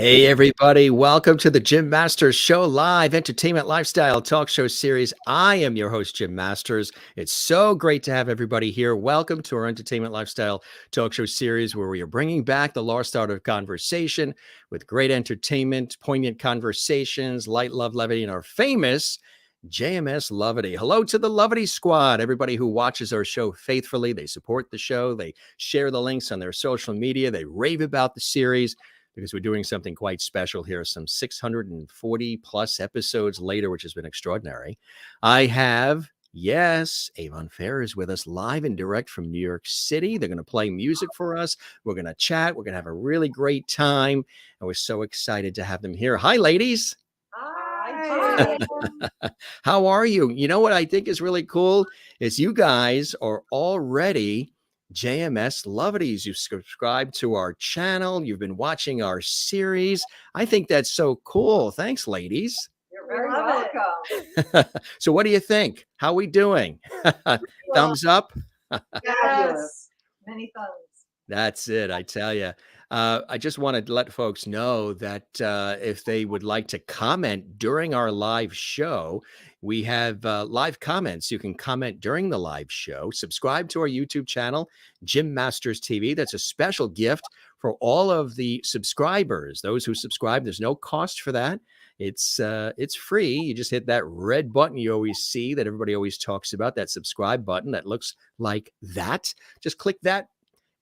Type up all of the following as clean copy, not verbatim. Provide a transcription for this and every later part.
Hey, everybody. Welcome to the Jim Masters Show Live Entertainment Lifestyle Talk Show Series. I am your host, Jim Masters. It's so great to have everybody here. Welcome to our Entertainment Lifestyle Talk Show Series, where we are bringing back the lost art of conversation with great entertainment, poignant conversations, light, love, levity, and our famous JMS Lovity. Hello to the Lovity Squad, everybody who watches our show faithfully. They support the show. They share the links on their social media. They rave about the series, because we're doing something quite special here, some 640 plus episodes later, which has been extraordinary. I have, yes, Avon Faire is with us live and direct from New York City. They're going to play music for us. We're going to chat. We're going to have a really great time. And we're so excited to have them here. Hi, ladies. Hi. How are you? You know what I think is really cool is you guys are already JMS Lovities. You've subscribed to our channel. You've been watching our series. I think that's so cool. Thanks, ladies. You're very welcome. So what do you think? How we doing? Thumbs up? Yes. Many thumbs. That's it. I tell you. I just want to let folks know that if they would like to comment during our live show, we have live comments. You can comment during the live show. Subscribe to our YouTube channel, Jim Masters TV. That's a special gift for all of the subscribers. Those who subscribe, there's no cost for that. It's free. You just hit that red button you always see that everybody always talks about, that subscribe button that looks like that. Just click that.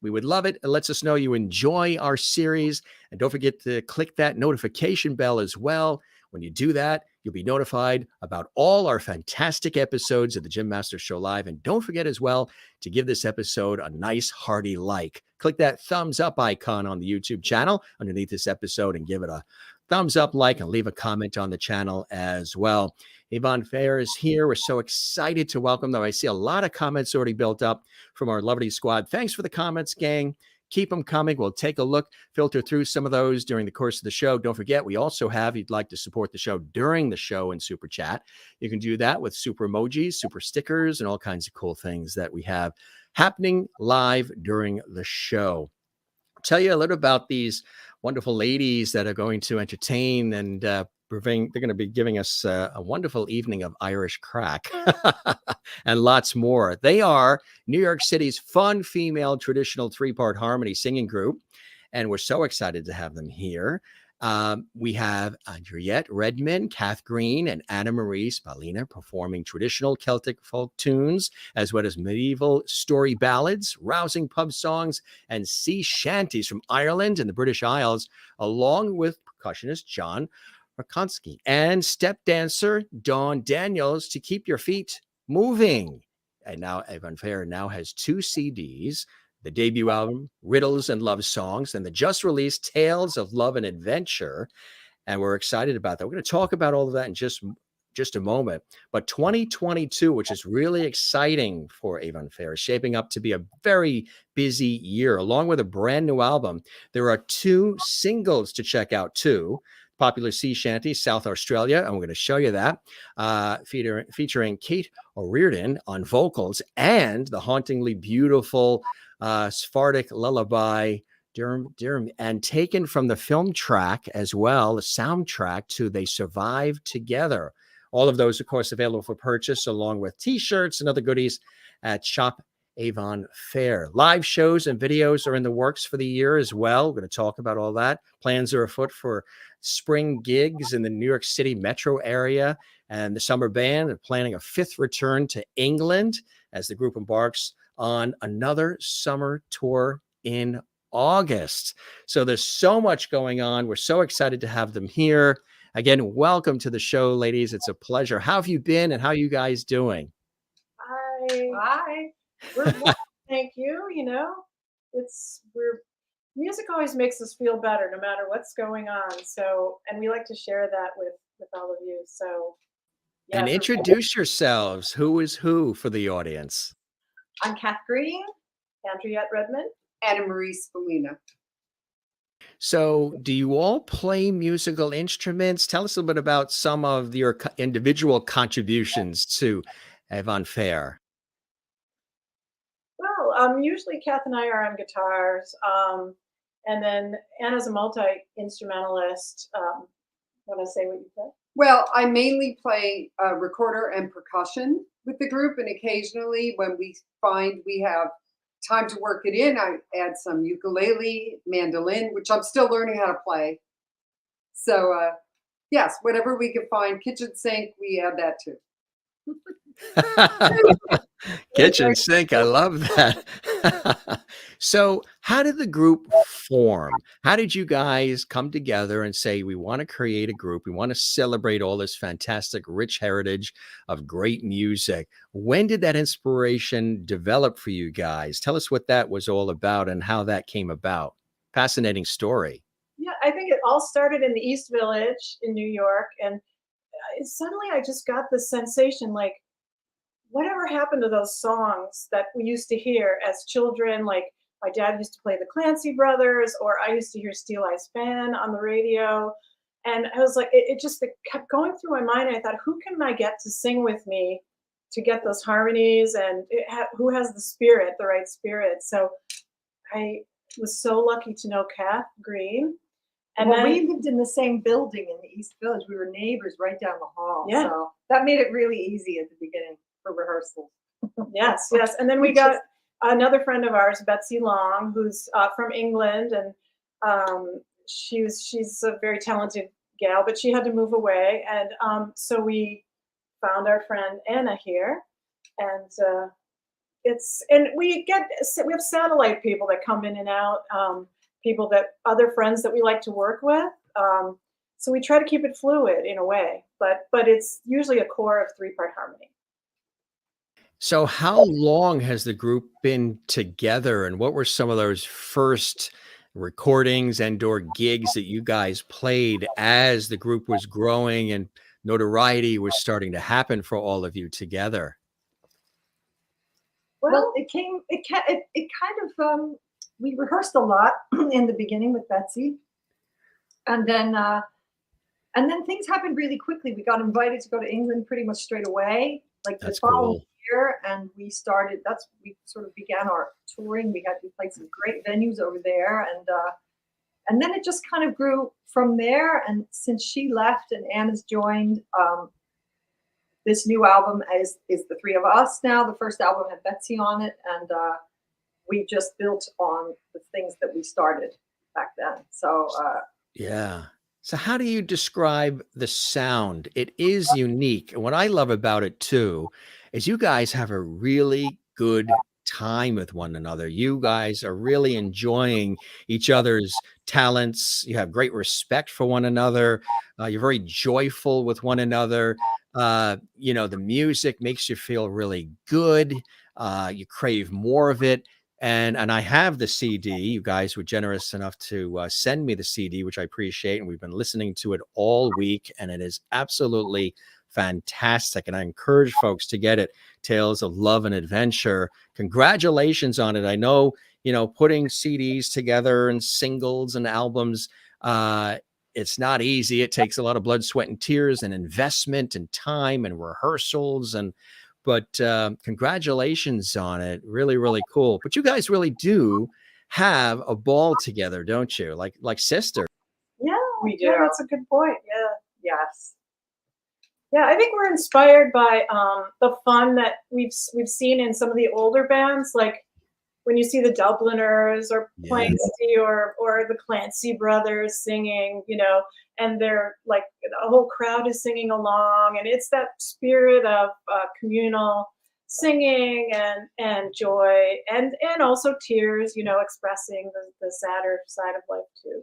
We would love it. It lets us know you enjoy our series. And don't forget to click that notification bell as well. When you do that, you'll be notified about all our fantastic episodes of the Jim Masters Show Live. And don't forget as well to give this episode a nice hearty like. Click that thumbs up icon on the YouTube channel underneath this episode and give it a thumbs up, like, and leave a comment on the channel as well. Avon Faire is here. We're so excited to welcome them. I see a lot of comments already built up from our lovely squad. Thanks for the comments, gang. Keep them coming. We'll take a look, filter through some of those during the course of the show. Don't forget, we also have, if you'd like to support the show during the show in Super Chat, you can do that with super emojis, super stickers, and all kinds of cool things that we have happening live during the show. I'll tell you a little about these wonderful ladies that are going to entertain, and they're going to be giving us a wonderful evening of Irish crack and lots more. They are New York City's fun female traditional three-part harmony singing group, and we're so excited to have them here. We have Andriette Redmann, Kath and Anna Marie Spallina performing traditional Celtic folk tunes, as well as medieval story ballads, rousing pub songs, and sea shanties from Ireland and the British Isles, along with percussionist John Rokosny and step dancer Dawn Daniels to keep your feet moving. And now Avon Faire now has 2 CDs. The debut album, Riddles and Love Songs, and the just released Tales of Love and Adventure. And we're excited about that. We're going to talk about all of that in just a moment. But 2022, which is really exciting for Avon Faire, is shaping up to be a very busy year. Along with a brand new album, there are 2 singles to check out too. Popular Seashanties, South Australia, and we're going to show you that, featuring Cáit O'Riordan on vocals, and the hauntingly beautiful Sephardic Lullaby, Durme, and taken from the film track as well, the soundtrack to They Survive Together. All of those, of course, available for purchase, along with T-shirts and other goodies at Shop Avon Faire. Live shows and videos are in the works for the year as well. We're going to talk about all that. Plans are afoot for spring gigs in the New York City metro area, and the summer band are planning a 5th return to England as the group embarks on another summer tour in August. So there's so much going on. We're so excited to have them here. Again, welcome to the show, ladies. It's a pleasure. How have you been, and how are you guys doing? Hi. We're well, thank you. You know, music always makes us feel better no matter what's going on. So, and we like to share that with all of you. So, yeah. And introduce yourselves. Who is who for the audience? I'm Kath, Andriette Redmann, Anna Marie Spallina. So do you all play musical instruments? Tell us a little bit about some of your individual contributions to Avon Faire. Well, usually Kath and I are on guitars, And then Anna's a multi-instrumentalist. Want to say what you said? Well, I mainly play recorder and percussion with the group, and occasionally when we find we have time to work it in, I add some ukulele, mandolin, which I'm still learning how to play. So yes, whatever we can find, kitchen sink, we add that too. Kitchen sink, I love that. So, how did the group form? How did you guys come together and say, we want to create a group? We want to celebrate all this fantastic, rich heritage of great music. When did that inspiration develop for you guys? Tell us what that was all about and how that came about. Fascinating story. Yeah, I think it all started in the East Village in New York. And suddenly I just got this sensation like, whatever happened to those songs that we used to hear as children? Like my dad used to play the Clancy Brothers, or I used to hear Steel Eye Span on the radio. And I was like, it kept going through my mind. I thought, who can I get to sing with me to get those harmonies? And who has the spirit, the right spirit? So I was so lucky to know Kath Green. And well, then we lived in the same building in the East Village. We were neighbors right down the hall. Yeah. So that made it really easy at the beginning for rehearsals. yes. And then we got another friend of ours, Betsy Long, who's from England, and she's a very talented gal, but she had to move away, and so we found our friend Anna here, and we have satellite people that come in and out, people that other friends that we like to work with. So we try to keep it fluid in a way, but it's usually a core of 3-part harmony. So how long has the group been together, and what were some of those first recordings and or gigs that you guys played as the group was growing and notoriety was starting to happen for all of you together? Well, it kind of, we rehearsed a lot in the beginning with Betsy. And then things happened really quickly. We got invited to go to England pretty much straight away, like the following year. And we sort of began our touring. We played some great venues over there. And then it just kind of grew from there. And since she left and Anna's joined, this new album is the 3 of us now. The first album had Betsy on it. And we just built on the things that we started back then. So yeah. So how do you describe the sound? It is unique. And what I love about it too is you guys have a really good time with one another. You guys are really enjoying each other's talents. You have great respect for one another. You're very joyful with one another. The music makes you feel really good. You crave more of it. And I have the CD. You guys were generous enough to send me the CD, which I appreciate. And we've been listening to it all week, and it is absolutely fantastic. And I encourage folks to get it. Tales of Love and Adventure. Congratulations on it. I know, putting CDs together and singles and albums, it's not easy. It takes a lot of blood, sweat, and tears and investment and time and rehearsals. But congratulations on it. Really, really cool. But you guys really do have a ball together, don't you? Like sisters. Yeah, we do. Yeah, that's a good point. Yeah. yes. Yeah, I think we're inspired by the fun that we've seen in some of the older bands, like when you see the Dubliners or Planksty or the Clancy Brothers singing, and they're like the whole crowd is singing along, and it's that spirit of communal singing and joy and also tears, expressing the sadder side of life too.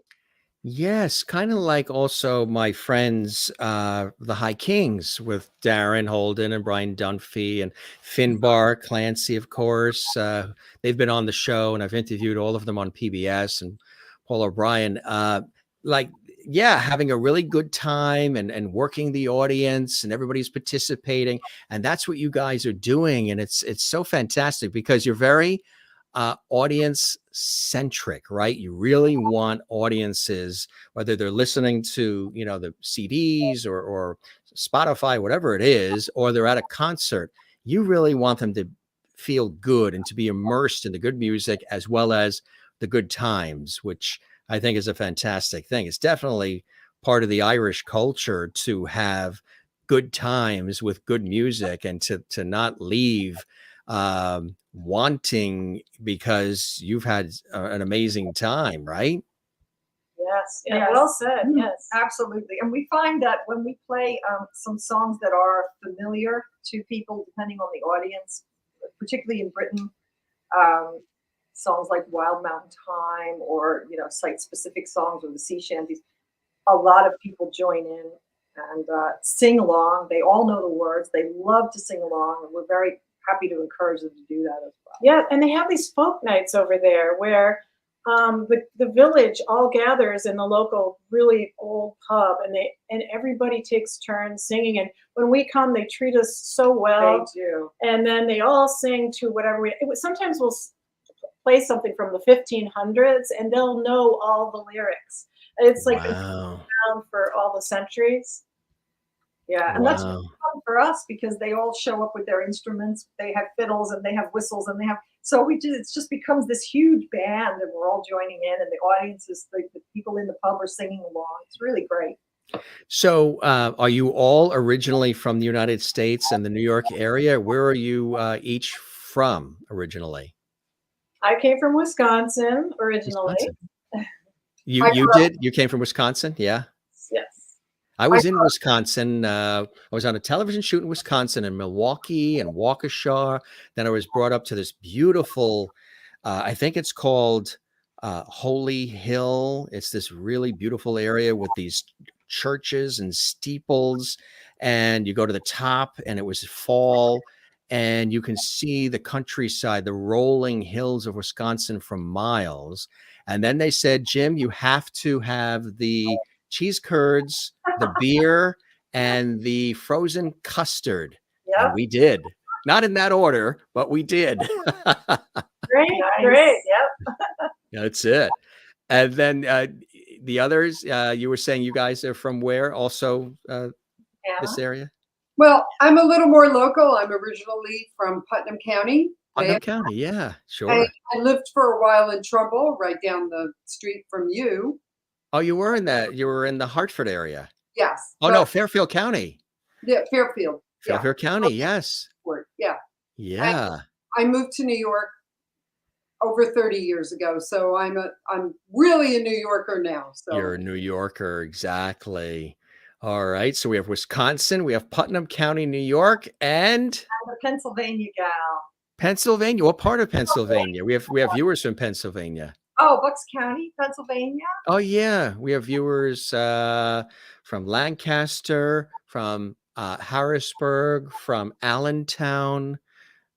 Yes, kind of like also my friends, the High Kings with Darren Holden and Brian Dunphy and Finbar Clancy, of course. They've been on the show, and I've interviewed all of them on PBS, and Paul O'Brien. Having a really good time and working the audience, and everybody's participating, and that's what you guys are doing, and it's so fantastic because you're very audience centric, right? You really want audiences, whether they're listening to, the CDs or Spotify, whatever it is, or they're at a concert, you really want them to feel good and to be immersed in the good music as well as the good times, which I think is a fantastic thing. It's definitely part of the Irish culture to have good times with good music and to not leave wanting because you've had an amazing time, right? Yes, yeah, Yes. well said. Mm, Yes. absolutely. And we find that when we play some songs that are familiar to people, depending on the audience, particularly in Britain, um, songs like Wild Mountain Time or, site-specific songs or the sea shanties, a lot of people join in and sing along. They all know the words. They love to sing along, and we're very happy to encourage them to do that as well. Yeah, and they have these folk nights over there where the village all gathers in the local really old pub, and everybody takes turns singing. And when we come, they treat us so well. They do. And then they all sing to whatever sometimes we'll play something from the 1500s, and they'll know all the lyrics. It's like been Wow. around for all the centuries. Yeah, and that's Wow. fun for us because they all show up with their instruments. They have fiddles and they have whistles and they have so it just becomes this huge band and we're all joining in and the audience is the people in the pub are singing along. It's really great. So, are you all originally from the United States and the New York area? Where are you each from originally? I came from Wisconsin originally. Wisconsin. I You did? You came from Wisconsin? Yeah. Yes. I was in Wisconsin. I was on a television shoot in Wisconsin in Milwaukee and Waukesha. Then I was brought up to this beautiful, I think it's called Holy Hill. It's this really beautiful area with these churches and steeples. And you go to the top, and it was fall, and you can see the countryside, the rolling hills of Wisconsin from miles. And then they said, Jim, you have to have the cheese curds, the beer, and the frozen custard. And Yep. we did. Not in that order, but we did. Great. Nice. Great. Yep. That's it. And then the others, you were saying you guys are from where also this area? Well, I'm a little more local. I'm originally from Putnam County. Putnam County, yeah, sure. I lived for a while in Trumbull, right down the street from you. Oh, you were in the Hartford area. Yes. Oh, no, Fairfield County. Yeah, Fairfield. Fairfield County, yes. Yeah. Yeah. I moved to New York over 30 years ago, so I'm really a New Yorker now. So You're a New Yorker, exactly. All right, so we have Wisconsin, we have Putnam County, New York, and I'm a Pennsylvania gal. Pennsylvania. What part of Pennsylvania? We have viewers from Pennsylvania. Oh, Bucks County, Pennsylvania. Oh yeah, we have viewers from Lancaster, from Harrisburg, from Allentown,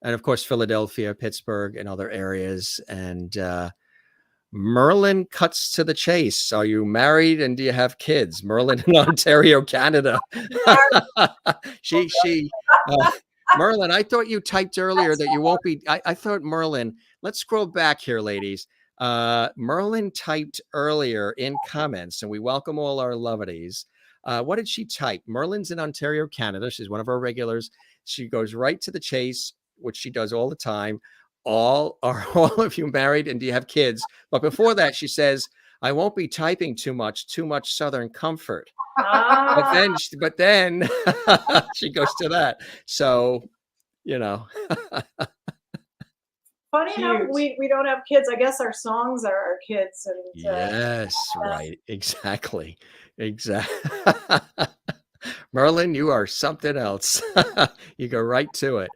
and of course Philadelphia, Pittsburgh, and other areas. And Merlin cuts to the chase. Are you married and do you have kids? Merlin in Ontario, Canada. she Merlin, I thought you typed earlier that you won't be. I thought Merlin. Let's scroll back here, ladies. Merlin typed earlier in comments, and we welcome all our lovelies. What did she type? Merlin's in Ontario, Canada. She's one of our regulars. She goes right to the chase, which she does all the time. Are all of you married and do you have kids? But before that, she says, I won't be typing too much Southern comfort. But then she goes to that. So, Funny enough, we don't have kids. I guess our songs are our kids. And yes, right. Exactly. Merlin, you are something else. You go right to it.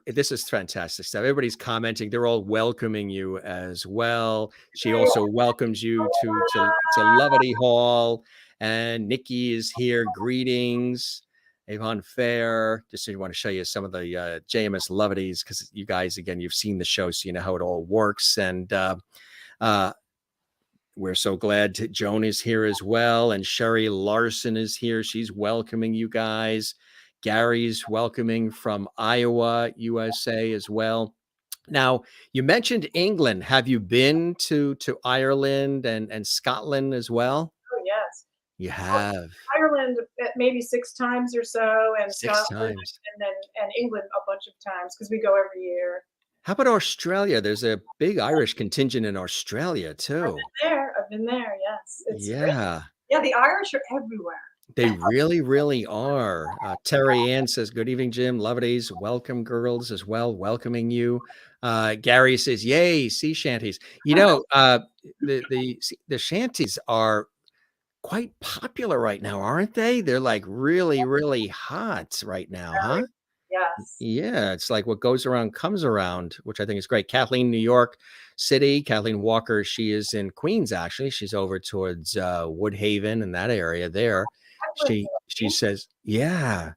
This is fantastic stuff. Everybody's commenting. They're all welcoming you as well. She also welcomes you to Lullaby Hall. And Nikki is here. Greetings. Avon Faire. Just want to show you some of the JMS Lovelies because you guys, again, you've seen the show, so you know how it all works. And we're so glad Joan is here as well. And Sherry Larson is here. She's welcoming you guys. Gary's welcoming from Iowa, USA as well. Now, you mentioned England. Have you been to Ireland and Scotland as well? Oh, yes. You have. Ireland maybe 6 times or so, and 6 Scotland, times. and England a bunch of times because we go every year. How about Australia? There's a big Irish contingent in Australia I've too. been there. I've been there. Yes, it's great. Yeah. Yeah, the Irish are everywhere. They really, really are. Terry Ann says, "Good evening, Jim. Lovelies. Welcome, girls, as well. Welcoming you." Gary says, "Yay, sea shanties." You know, the shanties are quite popular right now, aren't they? They're like really, really hot right now, huh? Yes. Yeah, it's like what goes around comes around, which I think is great. Kathleen, New York City. Kathleen Walker, she is in Queens, actually. She's over towards Woodhaven and that area there. I've lived She says, yeah,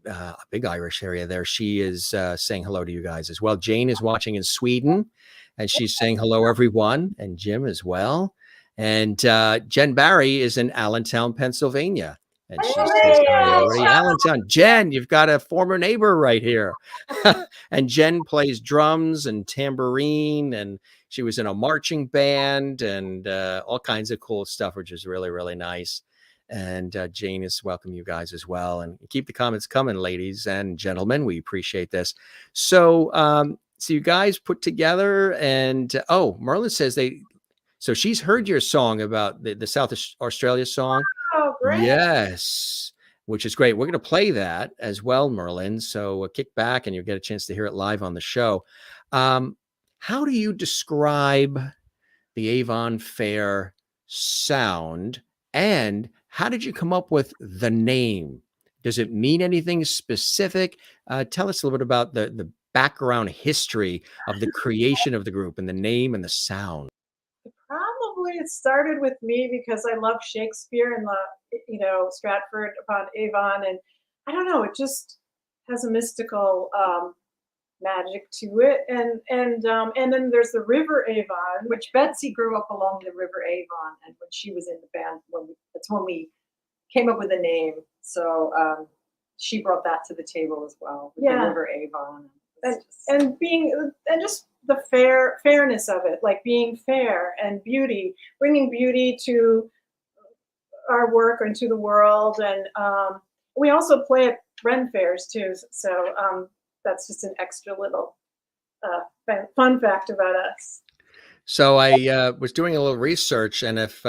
a big Irish area there. She is saying hello to you guys as well. Jane is watching in Sweden, and she's saying hello, everyone, and Jim as well. And Jen Barry is in Allentown, Pennsylvania. And she says, hi, Hey, everybody, Allentown. Jen, you've got a former neighbor right here. And Jen plays drums and tambourine, and she was in a marching band and all kinds of cool stuff, which is really, really nice. And Jane is welcome you guys as well. And keep the comments coming, ladies and gentlemen. We appreciate this. So, so you guys put together, and oh, Merlin says so she's heard your song about the South Australia song. oh, great. Yes, which is great. We're going to play that as well, Merlin. So kick back and you'll get a chance to hear it live on the show. How do you describe the Avon Fair sound, and how did you come up with the name? Does it mean anything specific? Tell us a little bit about the background history of the creation of the group and the name and the sound. Probably it started with me because I love Shakespeare and the Stratford upon Avon, and I don't know, it just has a mystical magic to it, and then there's the River Avon, Which Betsy grew up along the River Avon, and when she was in the band, that's when we came up with a name. So she brought that to the table as well. With Yeah. the River Avon. and just the fairness of it, like being fair and beauty, bringing beauty to our work and to the world, and we also play at Ren fairs too. So that's just an extra little fun fact about us. So I was doing a little research, and if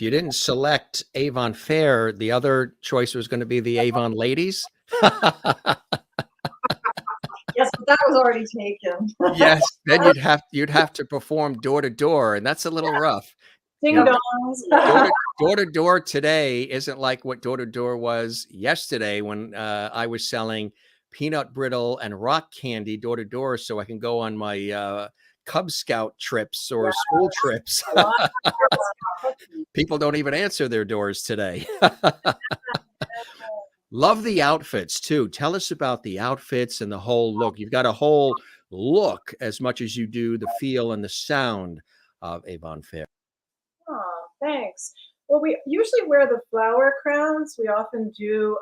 you didn't select Avon Fair, the other choice was going to be the Avon Ladies. Yes, but that was already taken. Yes, then you'd have to perform door to door, and that's a little rough. Ding Yeah. dongs. Door to door today isn't like what door to door was yesterday when I was selling peanut brittle and rock candy door to door, so I can go on my Cub Scout trips or school trips. People don't even answer their doors today. Love the outfits too. Tell us about the outfits and the whole look. You've got a whole look as much as you do the feel and the sound of Avon Fair. Oh, thanks. Well, we usually wear the flower crowns. We often do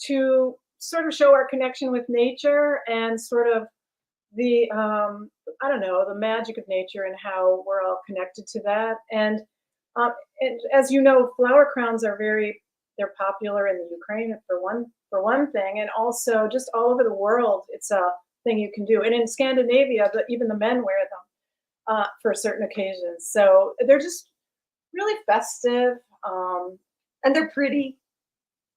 to sort of show our connection with nature and sort of the I don't know, the magic of nature and how we're all connected to that. And as you know, flower crowns are they're popular in the Ukraine for one thing, and also just all over the world. It's a thing you can do, and in Scandinavia, even the men wear them for certain occasions. So they're just really festive, And they're pretty.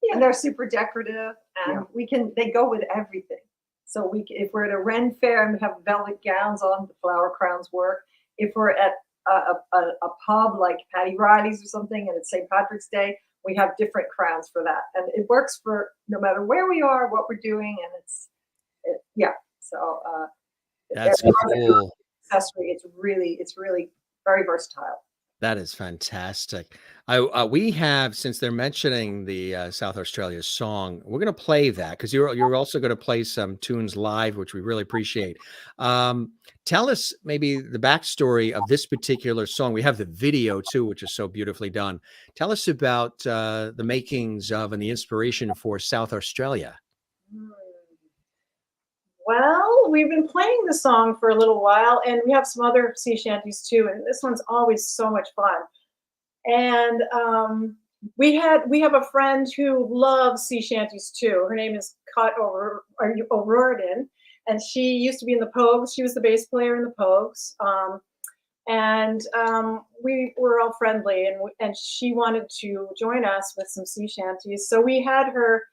Yeah. And they're super decorative, and they go with everything. So if we're at a Ren fair and we have velvet gowns on, the flower crowns work. If we're at a pub like Paddy Riley's or something, and it's St. Patrick's Day, we have different crowns for that, and it works for no matter where we are, what we're doing, and So That's cool. accessory. It's really very versatile. That is fantastic. We have, since they're mentioning the South Australia song, we're going to play that because you're also going to play some tunes live, which we really appreciate. Tell us maybe the backstory of this particular song. We have the video too, which is so beautifully done. Tell us about the makings of and the inspiration for South Australia. Well, we've been playing the song for a little while, and we have some other sea shanties too, and this one's always so much fun. And we have a friend who loves sea shanties too. Her name is Cáit O'Riordan, and she used to be in the Pogues. She was the bass player in the Pogues. We were all friendly, and she wanted to join us with some sea shanties. So we had her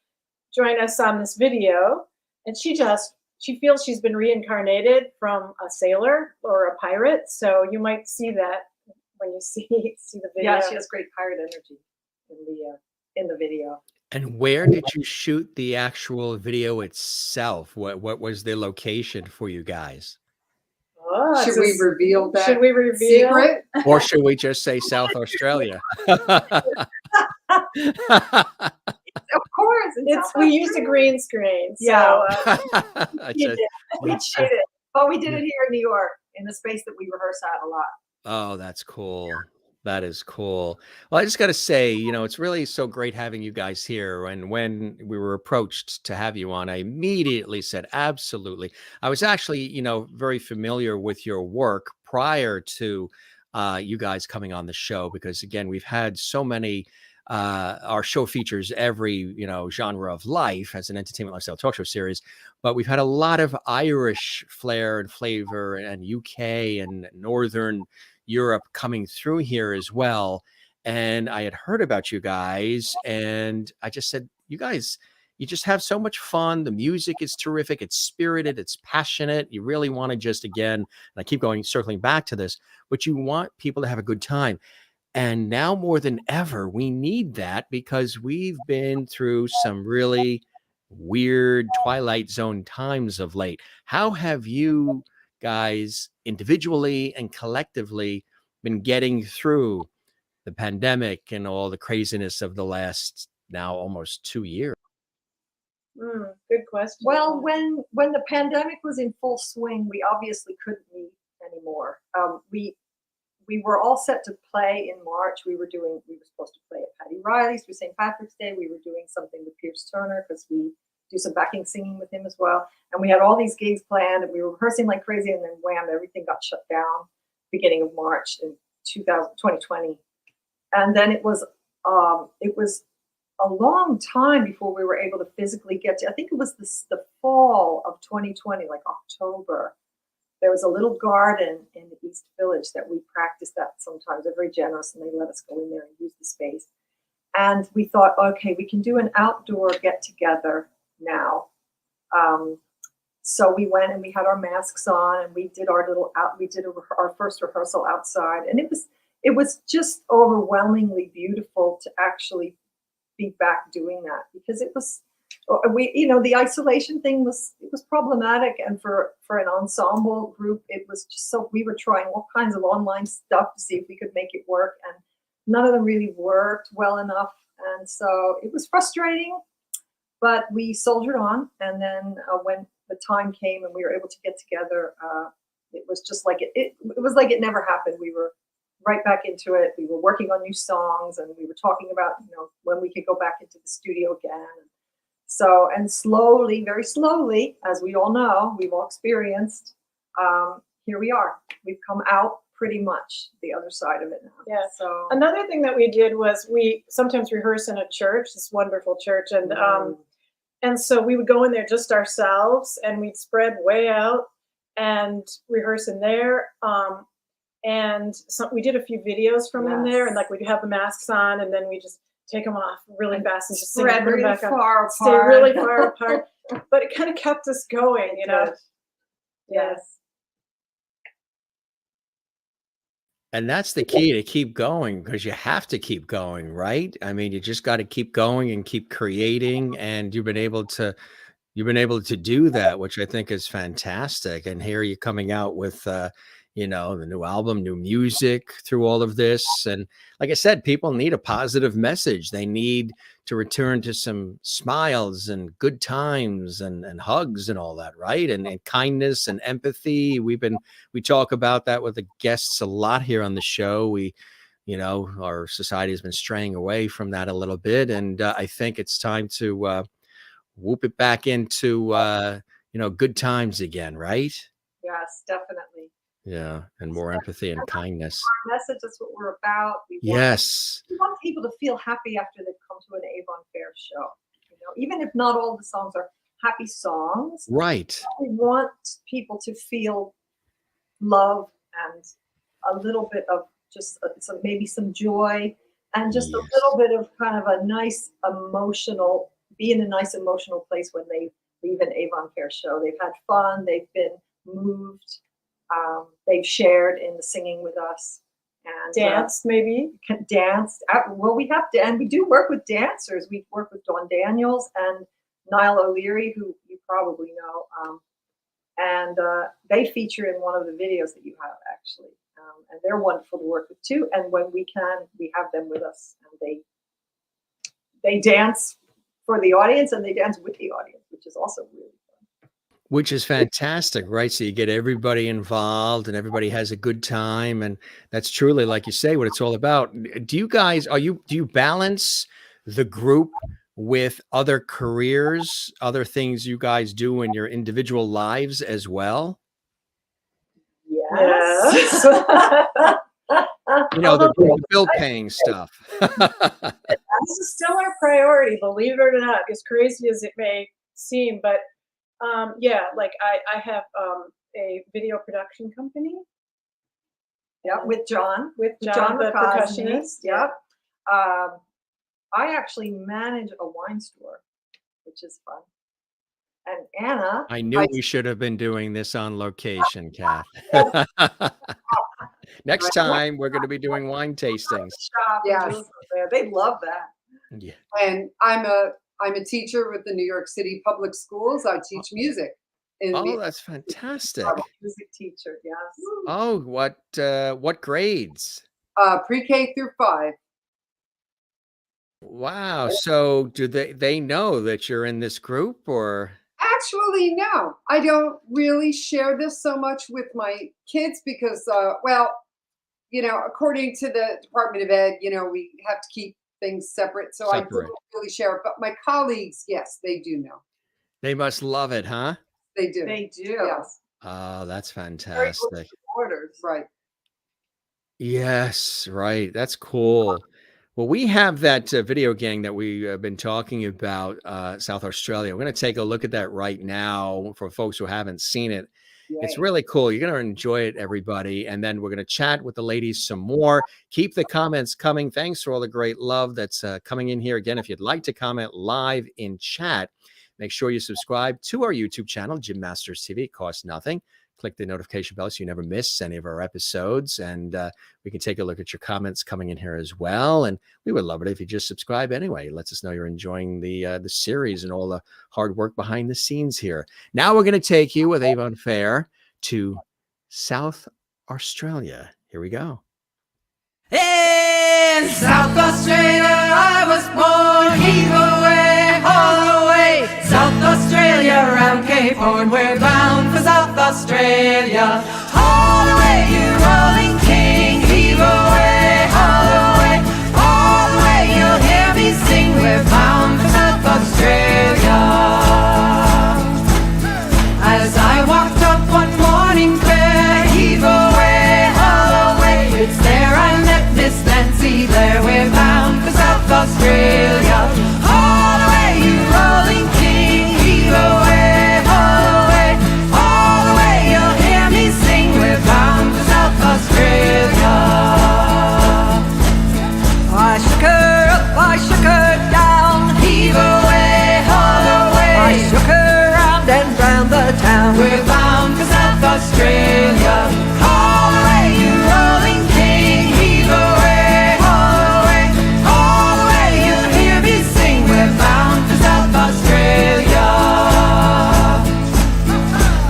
join us on this video, and she feels she's been reincarnated from a sailor or a pirate. So you might see that when you see the video. Yeah, she has great pirate energy in the video. And where did you shoot the actual video itself? What was the location for you guys? Oh, Should we reveal that? Should we reveal? Secret? Or should we just say South Australia? Of course, We used a green screen. Yeah. So, we cheated, but we did it here in New York in the space that we rehearse at a lot. Oh, that's cool. That is cool. Well, I just got to say, it's really so great having you guys here. And when we were approached to have you on, I immediately said, absolutely. I was actually, very familiar with your work prior to you guys coming on the show, because again, we've had so many, our show features every, genre of life as an entertainment lifestyle talk show series, but we've had a lot of Irish flair and flavor and UK and Northern Europe coming through here as well. And I had heard about you guys, and I just said, you guys, you just have so much fun. The music is terrific. It's spirited. It's passionate. You really want to just, again, and I keep circling back to this, but you want people to have a good time. And now more than ever, we need that, because we've been through some really weird Twilight Zone times of late. How have you guys individually and collectively been getting through the pandemic and all the craziness of the last now almost 2 years? Good question. Well, when the pandemic was in full swing, we obviously couldn't meet anymore. We were all set to play in March. We were supposed to play at Paddy Riley's for St. Patrick's Day. We were doing something with Pierce Turner because we do some backing singing with him as well. And we had all these gigs planned, and we were rehearsing like crazy, and then wham, everything got shut down beginning of March in 2020. And then it was a long time before we were able to physically get to, I think it was the fall of 2020, like October. There was a little garden in the East Village that we practiced at sometimes. They're very generous, and they let us go in there and use the space. And we thought, okay, we can do an outdoor get together now. So we went and we had our masks on, and we did our first rehearsal outside, and it was just overwhelmingly beautiful to actually be back doing that, because it was, the isolation thing was problematic, and for an ensemble group, it was just so, we were trying all kinds of online stuff to see if we could make it work, and none of them really worked well enough, and so it was frustrating, but we soldiered on. And then when the time came and we were able to get together, it was just like it was like it never happened. We were right back into it. We were working on new songs, and we were talking about when we could go back into the studio again. So, and slowly, very slowly, as we all know, we've all experienced, here we are. We've come out pretty much the other side of it now. Yeah. So another thing that we did was we sometimes rehearse in a church, this wonderful church, and so we would go in there just ourselves, and we'd spread way out and rehearse in there. And so we did a few videos from in there, and like we'd have the masks on, and then we just take them off really fast and just spread really back up. far apart. Stay really far apart. But it kind of kept us going, Yes. And that's the key, to keep going, because you have to keep going, right? I mean, you just got to keep going and keep creating, and you've been able to do that, which I think is fantastic. And here you're coming out with the new album, new music through all of this. And like I said, people need a positive message. They need to return to some smiles and good times and hugs and all that, right? And kindness and empathy. We talk about that with the guests a lot here on the show. Our society has been straying away from that a little bit. And I think it's time to whoop it back into, good times again, right? Yes, definitely. Yeah, and more empathy and kindness. Our message, that's what we're about. We want people to feel happy after they've come to an Avon Faire show. Even if not all the songs are happy songs. Right. We want people to feel love and a little bit of just maybe some joy and just a Yes. little bit of kind of a nice emotional, be in a nice emotional place when they leave an Avon Faire show. They've had fun, they've been moved, they've shared in the singing with us. And Dance, maybe. can dance. Well, we have to, and we do work with dancers. We work with Dawn Daniels and Niall O'Leary, who you probably know. And they feature in one of the videos that you have, actually. And they're wonderful to work with too. And when we can, we have them with us, and they dance for the audience and they dance with the audience, which is also really fun. Which is fantastic, right? So you get everybody involved and everybody has a good time. And that's truly, like you say, what it's all about. Do you guys, do you balance the group with other careers, other things you guys do in your individual lives as well? Yes. You know, the bill paying stuff. This is still our priority, believe it or not, as crazy as it may seem. But yeah, like I have a video production company. Yeah, with John the Rokosny. percussionist. Yep. I actually manage a wine store, which is fun. And Anna, I knew we should have been doing this on location, Kath. Next time we're going to be doing wine tastings. shop, Yes. they love that. Yeah. And I'm a teacher with the New York City Public Schools. I teach music. Oh, that's fantastic. Music teacher, yes. Oh, what grades? Pre-K through 5. Wow. So do they know that you're in this group, or? Actually, no. I don't really share this so much with my kids because, well, you know, according to the Department of Ed, you know, we have to keep things separate. So I don't really share it. But my colleagues, yes, they do know. They must love it, huh? They do. They do. Yes. Oh, that's Very good fantastic. supporters. Right. Yes, right. That's cool. Well, we have that video gang that we've been talking about, South Australia. We're going to take a look at that right now for folks who haven't seen it. It's really cool. You're going to enjoy it, everybody. And then we're going to chat with the ladies some more. Keep the comments coming. Thanks for all the great love that's coming in here. Again, if you'd like to comment live in chat, make sure you subscribe to our YouTube channel, Jim Masters TV. It costs nothing. Click the notification bell so you never miss any of our episodes. And we can take a look at your comments coming in here as well. And we would love it if you just subscribe anyway. It lets us know you're enjoying the series and all the hard work behind the scenes here. Now we're going to take you with Avon Faire to South Australia. Here we go. In South Australia I was born, heave away, haul away. South Australia, round Cape Horn, we're bound for South Australia. Haul away, you rolling king, heave away, haul away. Haul away, you'll hear me sing, we're bound for South Australia. As I walked up one morning fair, heave away, haul away. It's there I met Miss Nancy Blair, we're bound for South Australia. Haul away, you rolling king, heave away, haul away. Haul away, you'll hear me sing, we're bound for South Australia. I shook her up, I shook her down, heave away, haul away. I shook her round and round the town, we're bound for South Australia. Haul away, you rolling king, heave away, haul away. Haul away, you'll hear me sing, we're bound for South Australia.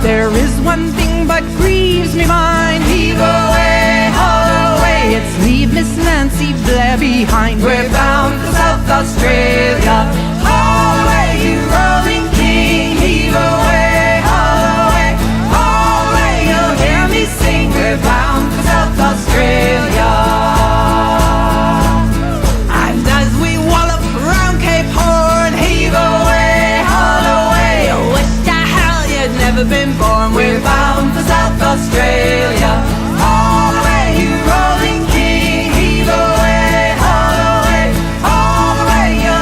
There is one thing but grieves me mind, heave away, haul away. It's leave Miss Nancy Blair behind, we're bound for South Australia. Haul away, you rolling king, heave away, haul away. Haul away, you'll hear me sing, we're bound for South Australia. And as we wallop round Cape Horn, heave away, haul away. I wish to hell you'd never been born, we're bound for South Australia. Haul away, you rolling king, heave away, haul away. Haul away, you'll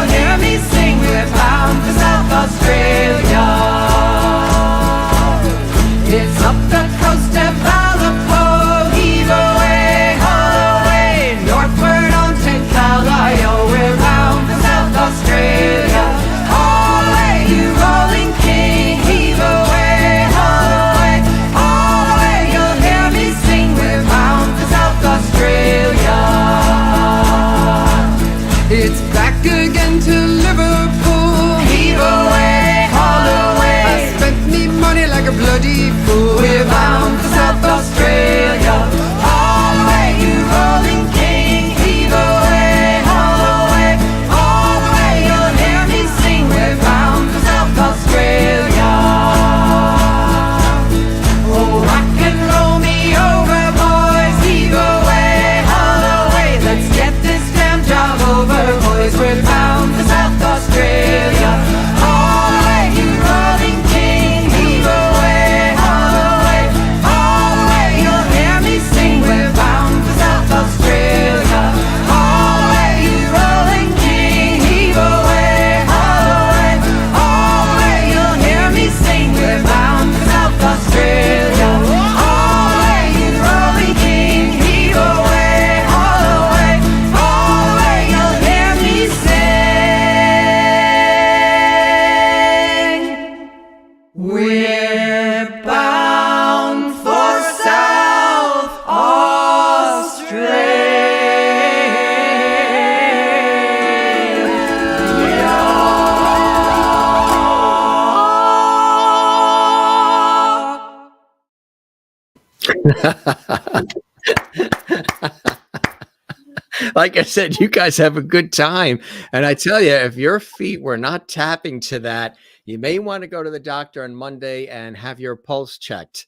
Like I said, you guys have a good time. And I tell you, if your feet were not tapping to that, you may want to go to the doctor on Monday and have your pulse checked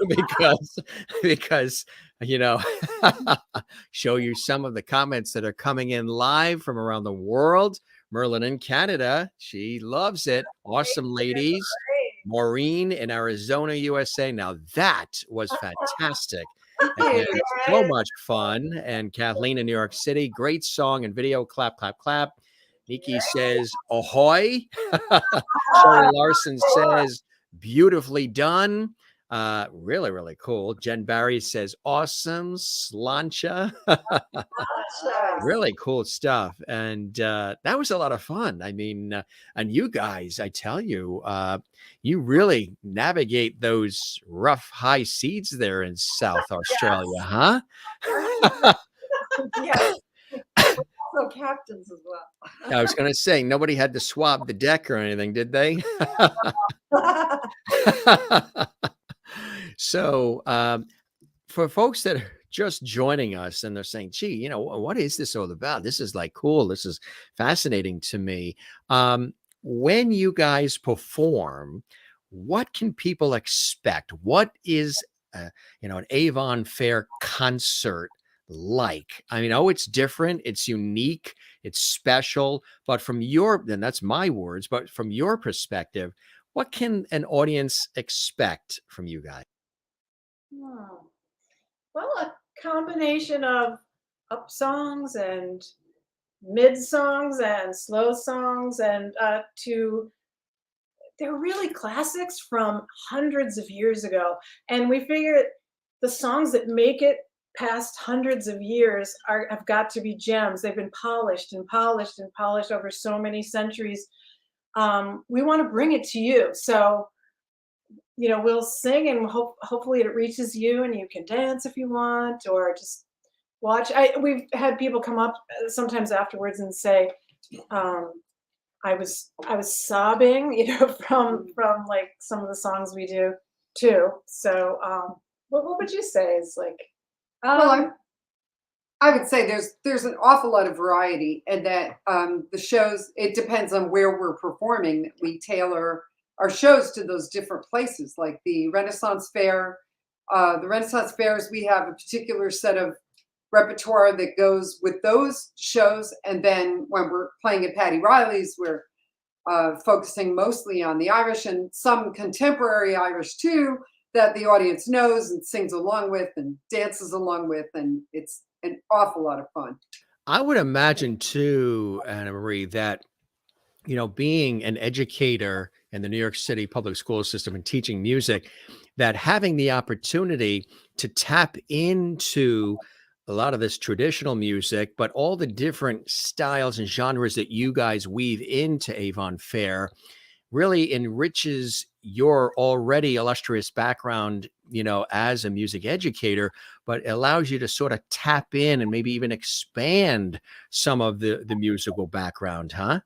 because because you know show you some of the comments that are coming in live from around the world. Merlin in Canada, she loves it. Awesome, ladies. Maureen in Arizona, USA. Now that was fantastic. And so much fun. And Kathleen in New York City, great song and video. Clap, clap, clap. Nikki says, ahoy. Sherry Larson says, beautifully done. Really, really cool. Jen Barry says, awesome. Slancha. Really cool stuff. And that was a lot of fun. I mean, and you guys, I tell you, you really navigate those rough high seas there in South Australia, huh? Yes. Also captains as well. I was going to say, nobody had to swab the deck or anything, did they? So, for folks that are just joining us and they're saying, gee, you know, what is this all about? This is like cool. This is fascinating to me. When you guys perform, what can people expect? What is, you know, an Avon Fair concert like? I mean, oh, it's different, it's unique, it's special, but from your, and that's my words, but from your perspective, what can an audience expect from you guys? Well, a combination of up songs and mid songs and slow songs, and they're really classics from hundreds of years ago. And we figure the songs that make it past hundreds of years have got to be gems. They've been polished and polished and polished over so many centuries. We want to bring it to you. So, you know, we'll sing and hopefully it reaches you and you can dance if you want, or just watch. We've had people come up sometimes afterwards and say, I was sobbing, you know, from like some of the songs we do too. So, what would you say is like? Well, I would say there's an awful lot of variety, and that the shows, it depends on where we're performing. We tailor our shows to those different places, like the Renaissance Fair. The Renaissance Fairs, we have a particular set of repertoire that goes with those shows, and then when we're playing at Paddy Riley's, we're focusing mostly on the Irish and some contemporary Irish too, that the audience knows and sings along with and dances along with, and it's an awful lot of fun. I would imagine too, Anna Marie, that, you know, being an educator in the New York City public school system and teaching music, that having the opportunity to tap into a lot of this traditional music, but all the different styles and genres that you guys weave into Avon Fair really enriches your already illustrious background, you know, as a music educator, but allows you to sort of tap in and maybe even expand some of the musical background, huh?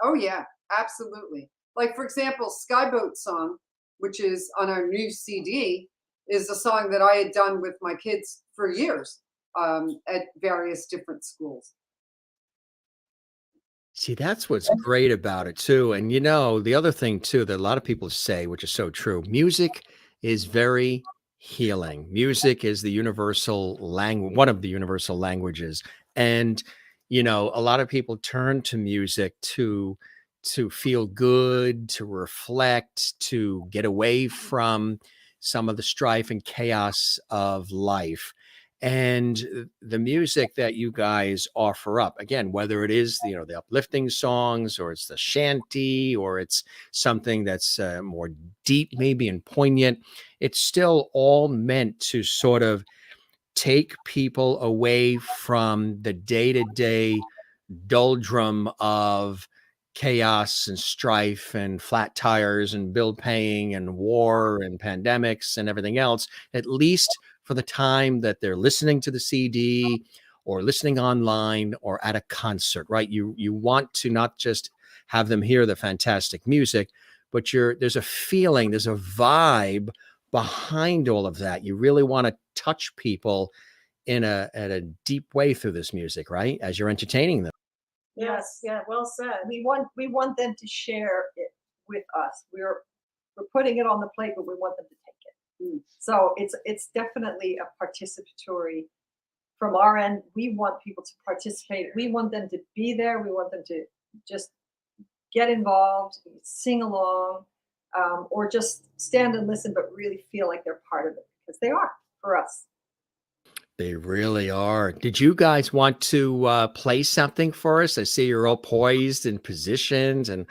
Oh yeah, absolutely. Like, for example, Skyboat Song, which is on our new CD, is a song that I had done with my kids for years at various different schools. See, that's what's great about it too. And you know, the other thing too that a lot of people say, which is so true, music is very healing. Music is the universal language, one of the universal languages. And you know, a lot of people turn to music to feel good, to reflect, to get away from some of the strife and chaos of life. And the music that you guys offer up, again, whether it is the, you know, the uplifting songs, or it's the shanty, or it's something that's more deep maybe and poignant, it's still all meant to sort of take people away from the day-to-day doldrum of chaos and strife and flat tires and bill paying and war and pandemics and everything else, at least for the time that they're listening to the CD or listening online or at a concert, right? You want to not just have them hear the fantastic music, but there's a feeling, there's a vibe behind all of that. You really want to touch people in a deep way through this music, right? As you're entertaining them. Yes, yeah, well said. We want them to share it with us. We're putting it on the plate, but we want them to take it. So it's definitely a participatory. From our end, we want people to participate. We want them to be there. We want them to just get involved, sing along, or just stand and listen, but really feel like they're part of it, because they are for us. They really are. Did you guys want to play something for us? I see you're all poised and positioned, and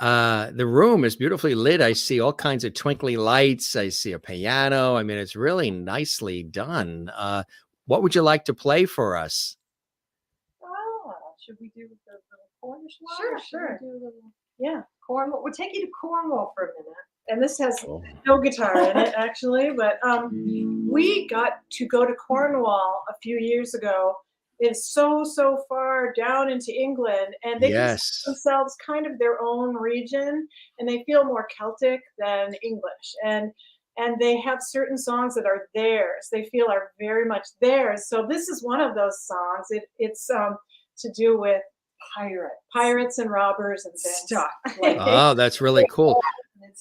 the room is beautifully lit. I see all kinds of twinkly lights. I see a piano. I mean, it's really nicely done. What would you like to play for us? Should we do the little Cornish one? Sure, Or should sure. we do a little Yeah. Cornwall? We'll take you to Cornwall for a minute. And this has Cool. no guitar in it, actually, but we got to go to Cornwall a few years ago. It's so far down into England, and they Yes. consider themselves kind of their own region, and they feel more Celtic than English, and they have certain songs that are theirs. They feel are very much theirs. So this is one of those songs. It's to do with pirates and robbers and things. Stuff. Oh, that's really cool.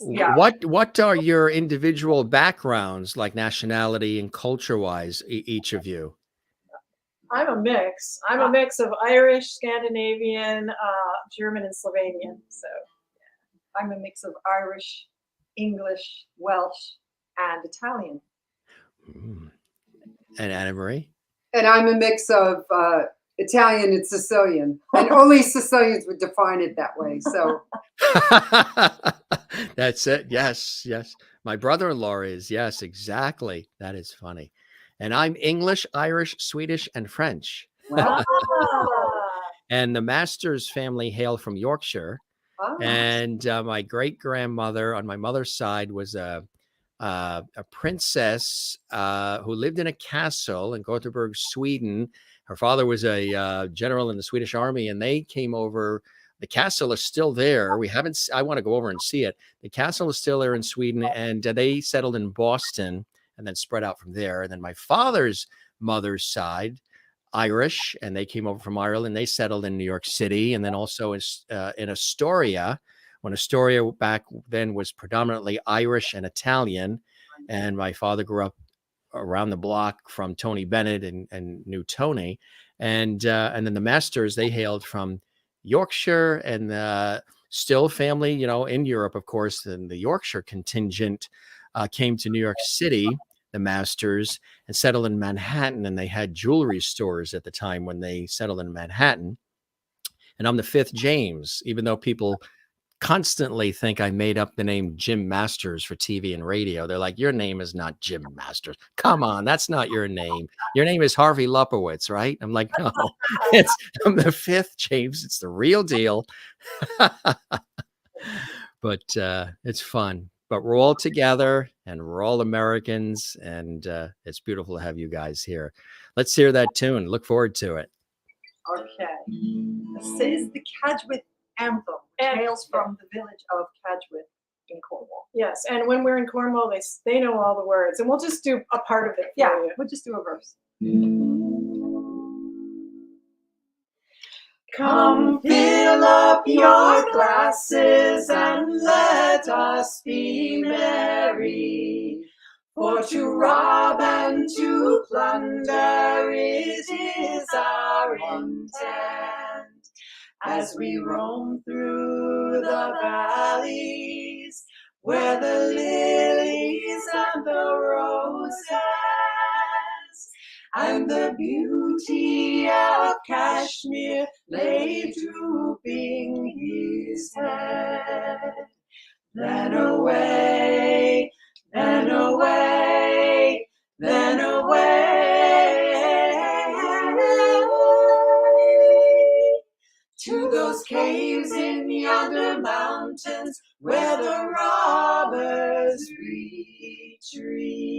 Yeah. What are your individual backgrounds, like nationality and culture-wise, each of you? I'm a mix. I'm a mix of Irish, Scandinavian, German, and Slovenian. So I'm a mix of Irish, English, Welsh, and Italian. And Anna Marie? And I'm a mix of Italian and Sicilian, and only Sicilians would define it that way. So That's it. Yes, yes. My brother-in-law is. Yes, exactly. That is funny. And I'm English, Irish, Swedish, and French. wow. And the Masters family hail from Yorkshire. Oh. And my great-grandmother on my mother's side was a princess who lived in a castle in Gothenburg, Sweden. Her father was a general in the Swedish army, and they came over. The castle is still there. I want to go over and see it. The castle is still there in Sweden, and they settled in Boston and then spread out from there. And then my father's mother's side, Irish, and they came over from Ireland. They settled in New York City, and then also in Astoria, when Astoria back then was predominantly Irish and Italian. And my father grew up around the block from Tony Bennett and knew Tony. And then the Masters, they hailed from Yorkshire, and the Still family, in Europe, of course, and the Yorkshire contingent came to New York City, the Masters, and settled in Manhattan. And they had jewelry stores at the time when they settled in Manhattan. And I'm the fifth James, even though people constantly think I made up the name Jim Masters for TV and radio. They're like, your name is not Jim Masters. Come on, that's not your name. Your name is Harvey Lupowitz, right? I'm like, no, I'm the fifth James. It's the real deal. But it's fun. But we're all together, and we're all Americans, and it's beautiful to have you guys here. Let's hear that tune. Look forward to it. Okay. This is the Cadgwith Anthem, which hails from the village of Cadgwith in Cornwall. yes, and when we're in Cornwall, they know all the words, and we'll just do a part of it for you. We'll just do a verse. Come fill up your glasses and let us be merry. For to rob and to plunder it is our intent. As we roam through the valleys, where the lilies and the roses and the beauty of Kashmir lay drooping his head. Then away, then away, then away to those caves in yonder mountains where the robbers retreat.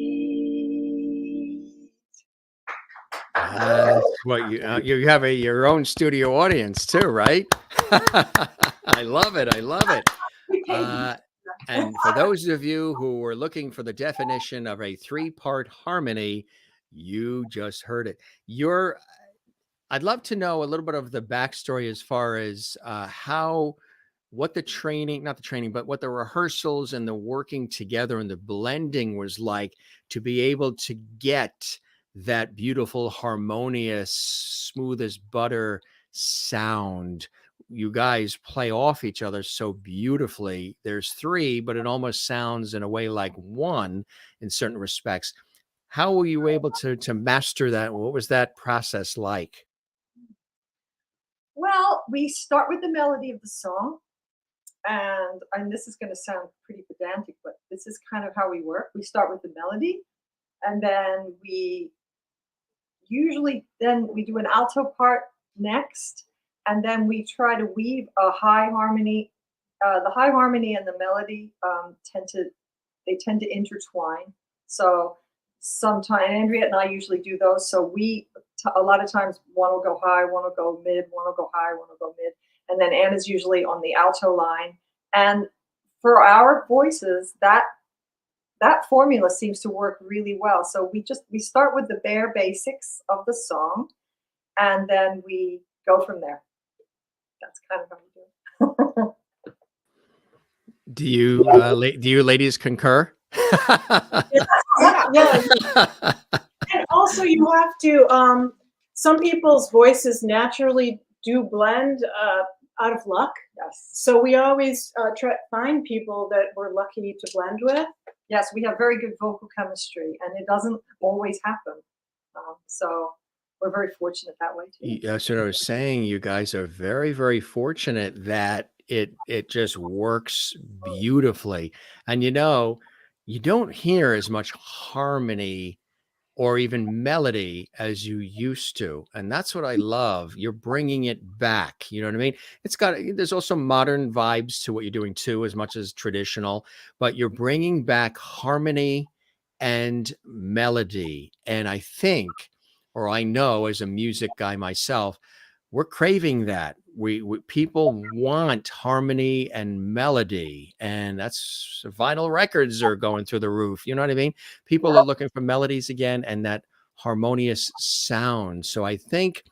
What you have your own studio audience too, right? I love it. I love it. And for those of you who were looking for the definition of a three-part harmony, you just heard it. I'd love to know a little bit of the backstory as far as what the training, not the training, but what the rehearsals and the working together and the blending was like to be able to get that beautiful, harmonious, smooth as butter sound. You guys play off each other so beautifully. There's three, but it almost sounds in a way like one in certain respects. How were you able to master that? What was that process like? Well, we start with the melody of the song. And this is going to sound pretty pedantic, but this is kind of how we work. We start with the melody, and then we do an alto part next, and then we try to weave a high harmony. The high harmony and the melody tend to intertwine. So sometimes Andriette and I usually do those. So a lot of times one will go high, one will go mid, one will go high, one will go mid. And then Anna's usually on the alto line. And for our voices, that formula seems to work really well. So we start with the bare basics of the song, and then we go from there. That's kind of how we do it. Do you ladies concur? Yeah. And also you have to, some people's voices naturally do blend out of luck. Yes. So we always try to find people that we're lucky to blend with. Yes, we have very good vocal chemistry, and it doesn't always happen. So we're very fortunate that way too. That's what I was saying. You guys are very, very fortunate that it just works beautifully. And you don't hear as much harmony or even melody as you used to. And that's what I love. You're bringing it back. You know what I mean? There's also modern vibes to what you're doing too, as much as traditional, but you're bringing back harmony and melody. And I think, or I know as a music guy myself, we're craving that. People want harmony and melody, and that's vinyl records are going through the roof. You know what I mean? People are looking for melodies again and that harmonious sound. So I think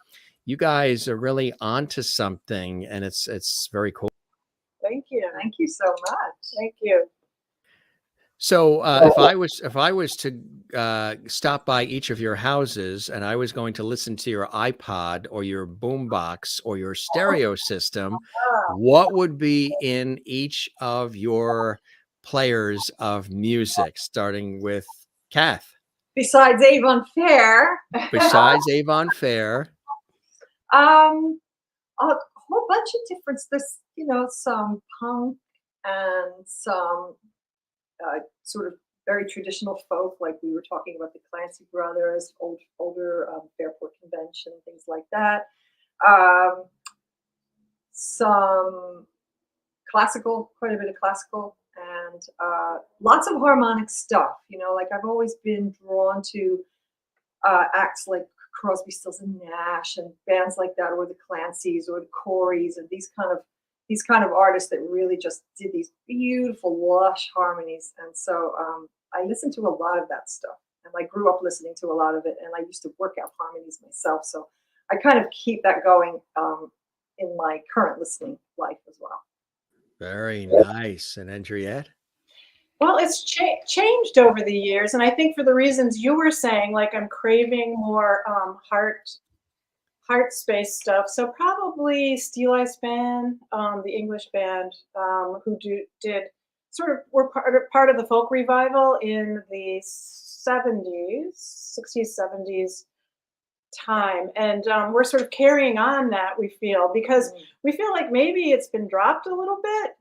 you guys are really onto something, and it's very cool. Thank you. Thank you so much. Thank you. So if I was to stop by each of your houses and I was going to listen to your iPod or your boombox or your stereo system, what would be in each of your players of music, starting with Kath? Besides Avon Faire. Besides Avon Faire. A whole bunch of different, some punk and some sort of very traditional folk, like we were talking about the Clancy Brothers, older Fairport Convention, things like that. Some classical, quite a bit of classical, and lots of harmonic stuff. Like I've always been drawn to acts like Crosby, Stills and Nash and bands like that, or the Clancys or the Coreys, and these kind of artists that really just did these beautiful, lush harmonies. And so I listened to a lot of that stuff, and I grew up listening to a lot of it, and I used to work out harmonies myself. So I kind of keep that going in my current listening life as well. Very nice. And Andriette? Well, it's changed over the years, and I think for the reasons you were saying, like I'm craving more heart space stuff. So probably Steel Eyes Band, the English band, who did sort of were part of the folk revival in the 60s, 70s time, and we're sort of carrying on that, we feel, because we feel like maybe it's been dropped a little bit.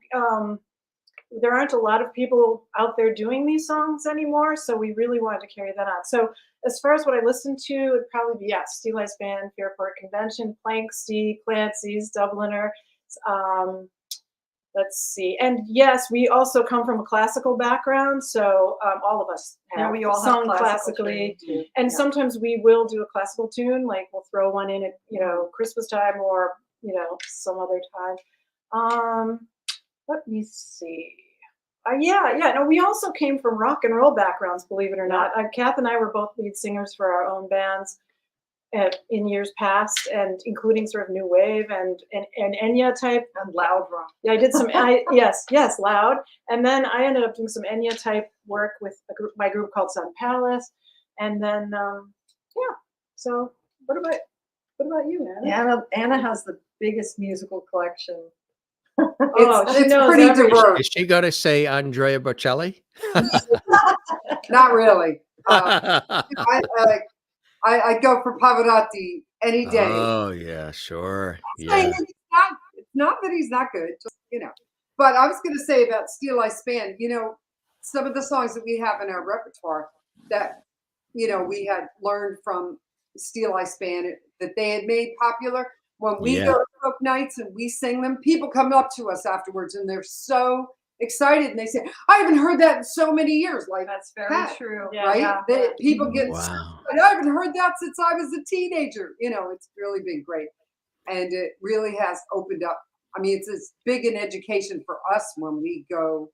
There aren't a lot of people out there doing these songs anymore, so we really wanted to carry that on. So as far as what I listen to, it'd probably be, Steel Eyes Band, Fairport Convention, Planksty, Clancy's, Dubliner. Let's see. And yes, we also come from a classical background, so all of us have we all sung have classically. Too. And sometimes we will do a classical tune, like we'll throw one in at Christmas time or some other time. Let me see. Yeah. No, we also came from rock and roll backgrounds, believe it or not. Kath and I were both lead singers for our own bands in years past, and including sort of new wave and Enya type And loud rock. Yeah, I did some. Yes, loud. And then I ended up doing some Enya type work with my group called Sun Palace. And then yeah. So what about you, Anna? Anna has the biggest musical collection. She It's knows pretty everything. diverse. Is she going to say Andrea Bocelli? Not really. I go for Pavarotti any day. Oh yeah, sure. Saying Yeah. it's not that he's not good, just, But I was going to say about Steel Eye Span, some of the songs that we have in our repertoire that, we had learned from Steel Eye Span that they had made popular. When we go to folk nights and we sing them, people come up to us afterwards and they're so excited and they say, I haven't heard that in so many years. Like, That's very Kath, true. right? People get, Wow. I haven't heard that since I was a teenager. It's really been great. And it really has opened up. I mean, it's as big an education for us when we go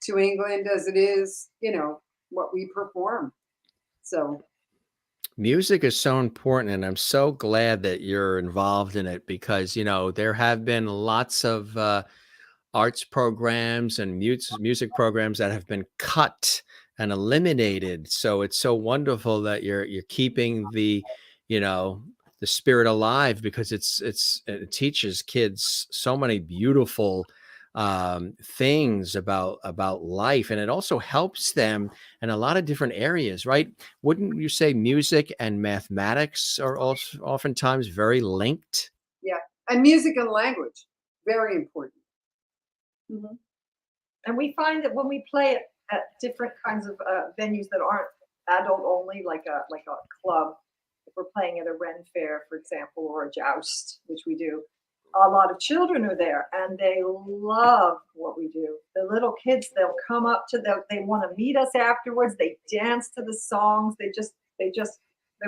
to England as it is, what we perform. So Music is so important, and I'm so glad that you're involved in it because, there have been lots of arts programs and music programs that have been cut and eliminated. So it's so wonderful that you're keeping the spirit alive because it teaches kids so many beautiful things about life, and it also helps them in a lot of different areas, right? Wouldn't you say music and mathematics are also oftentimes very linked? yeah, and music and language, very important. Mhm. And we find that when we play at different kinds of venues that aren't adult only, like a club, if we're playing at a Ren Fair, for example, or a joust, which we do, a lot of children are there and they love what we do. The little kids, they'll come up to them, they want to meet us afterwards. They dance to the songs. They're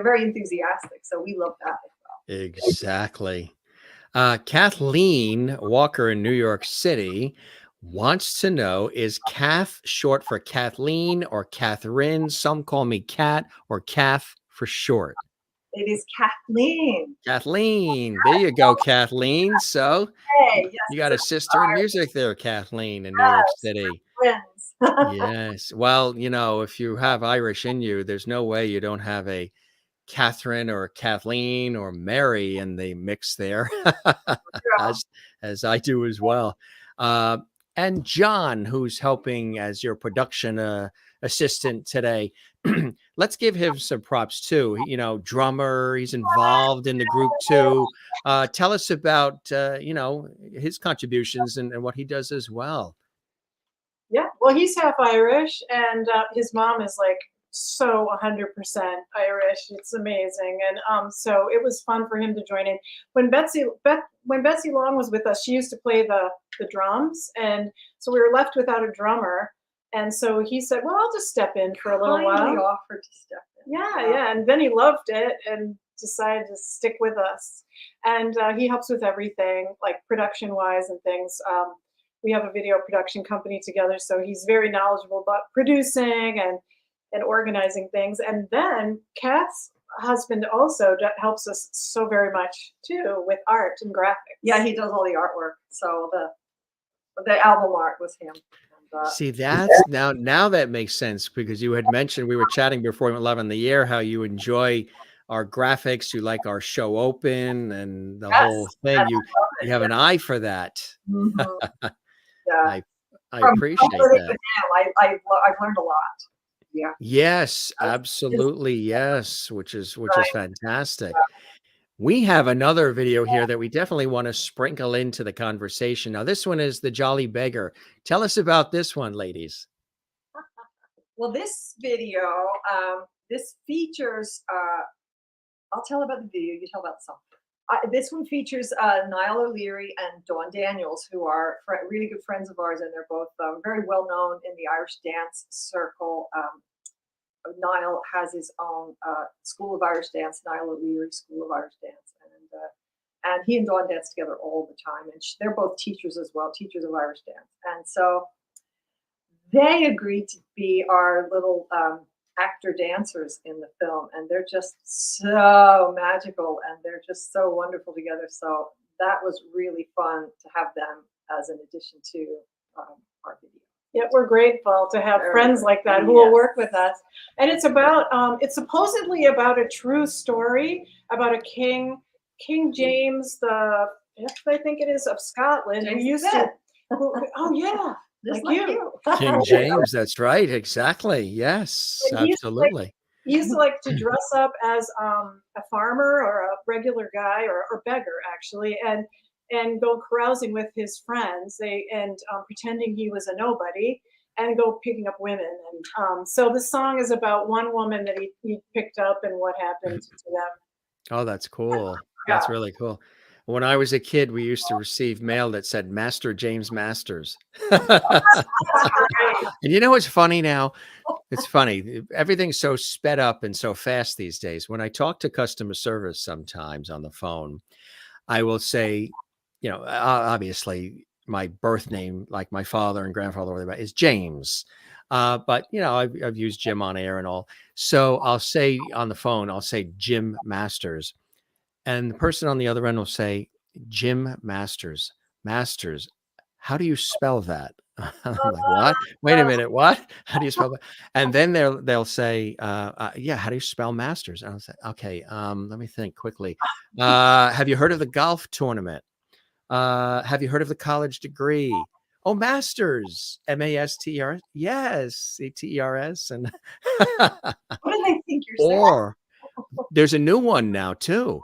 very enthusiastic. So we love that as well. Exactly. Kathleen Walker in New York City wants to know, is Kath short for Kathleen or Catherine? Some call me Kat or Kath for short. It is Kathleen. Kathleen. There you go, Kathleen. So Hey, yes, you got a sister in music there, Kathleen, in New York City. friends. Yes. Well, if you have Irish in you, there's no way you don't have a Catherine or Kathleen or Mary in the mix there, as I do as well. And John, who's helping as your production assistant today. Let's give him some props too. Drummer, he's involved in the group too. Tell us about, his contributions and what he does as well. Yeah, well, he's half Irish, and his mom is like so 100% Irish. It's amazing, and so it was fun for him to join in. When Betsy Long was with us, she used to play the drums, and so we were left without a drummer. And so he said, "Well, I'll just step in for a little while." He offered to step in. Yeah, and then he loved it and decided to stick with us. And he helps with everything, like production-wise and things. We have a video production company together, so he's very knowledgeable about producing and organizing things. And then Kath's husband also helps us so very much too with art and graphics. Yeah, he does all the artwork. So the album art was him. And, See, that's now that makes sense because you had mentioned, we were chatting before we went live on the air, how you enjoy our graphics, you like our show open and the whole thing. You have an eye for that. Mm-hmm. Yeah. I appreciate that. I've learned a lot. Yeah. Yes, absolutely. Yes, which is fantastic. We have another video here that we definitely want to sprinkle into the conversation. Now, this one is the Jolly Beggar. Tell us about this one, ladies. Well, this video, this features, I'll tell about the video, you tell about the song. This one features Niall O'Leary and Dawn Daniels, who are really good friends of ours, and they're both very well known in the Irish dance circle. Niall has his own School of Irish Dance, Niall O'Leary School of Irish Dance, and he and Dawn dance together all the time, and they're both teachers as well, teachers of Irish dance. And so they agreed to be our little actor dancers in the film, and they're just so magical and they're just so wonderful together. So that was really fun to have them as an addition to our video. Yeah, we're grateful to have friends like that who will work with us. And it's about, it's supposedly about a true story about a king, King James the Fifth, I think it is, of Scotland, who used to, oh yeah, Just like like you. King James, that's right. Exactly. Yes, And he used to, like, absolutely. he used to like to dress up as a farmer or a regular guy or beggar actually, and go carousing with his friends. And pretending he was a nobody and go picking up women. And so the song is about one woman that he picked up and what happened to them. Oh, that's cool. That's really cool. When I was a kid, we used to receive mail that said Master James Masters. And you know what's funny now? It's funny. Everything's so sped up and so fast these days. When I talk to customer service sometimes on the phone, I will say, you know, obviously my birth name, like my father and grandfather, is James. But, you know, I've used Jim on air and all. So I'll say on the phone, I'll say Jim Masters. And the person on the other end will say, Jim Masters. Masters. How do you spell that? I'm like, what? Wait a minute. What? How do you spell that? And then they'll say, yeah, how do you spell Masters? And I'll say, okay, let me think quickly. Have you heard of the golf tournament? Have you heard of the college degree? Oh, Masters. M-A-S-T-E-R-S. Yes, C-T-E-R-S. And What do they think you're saying? or there's a new one now too.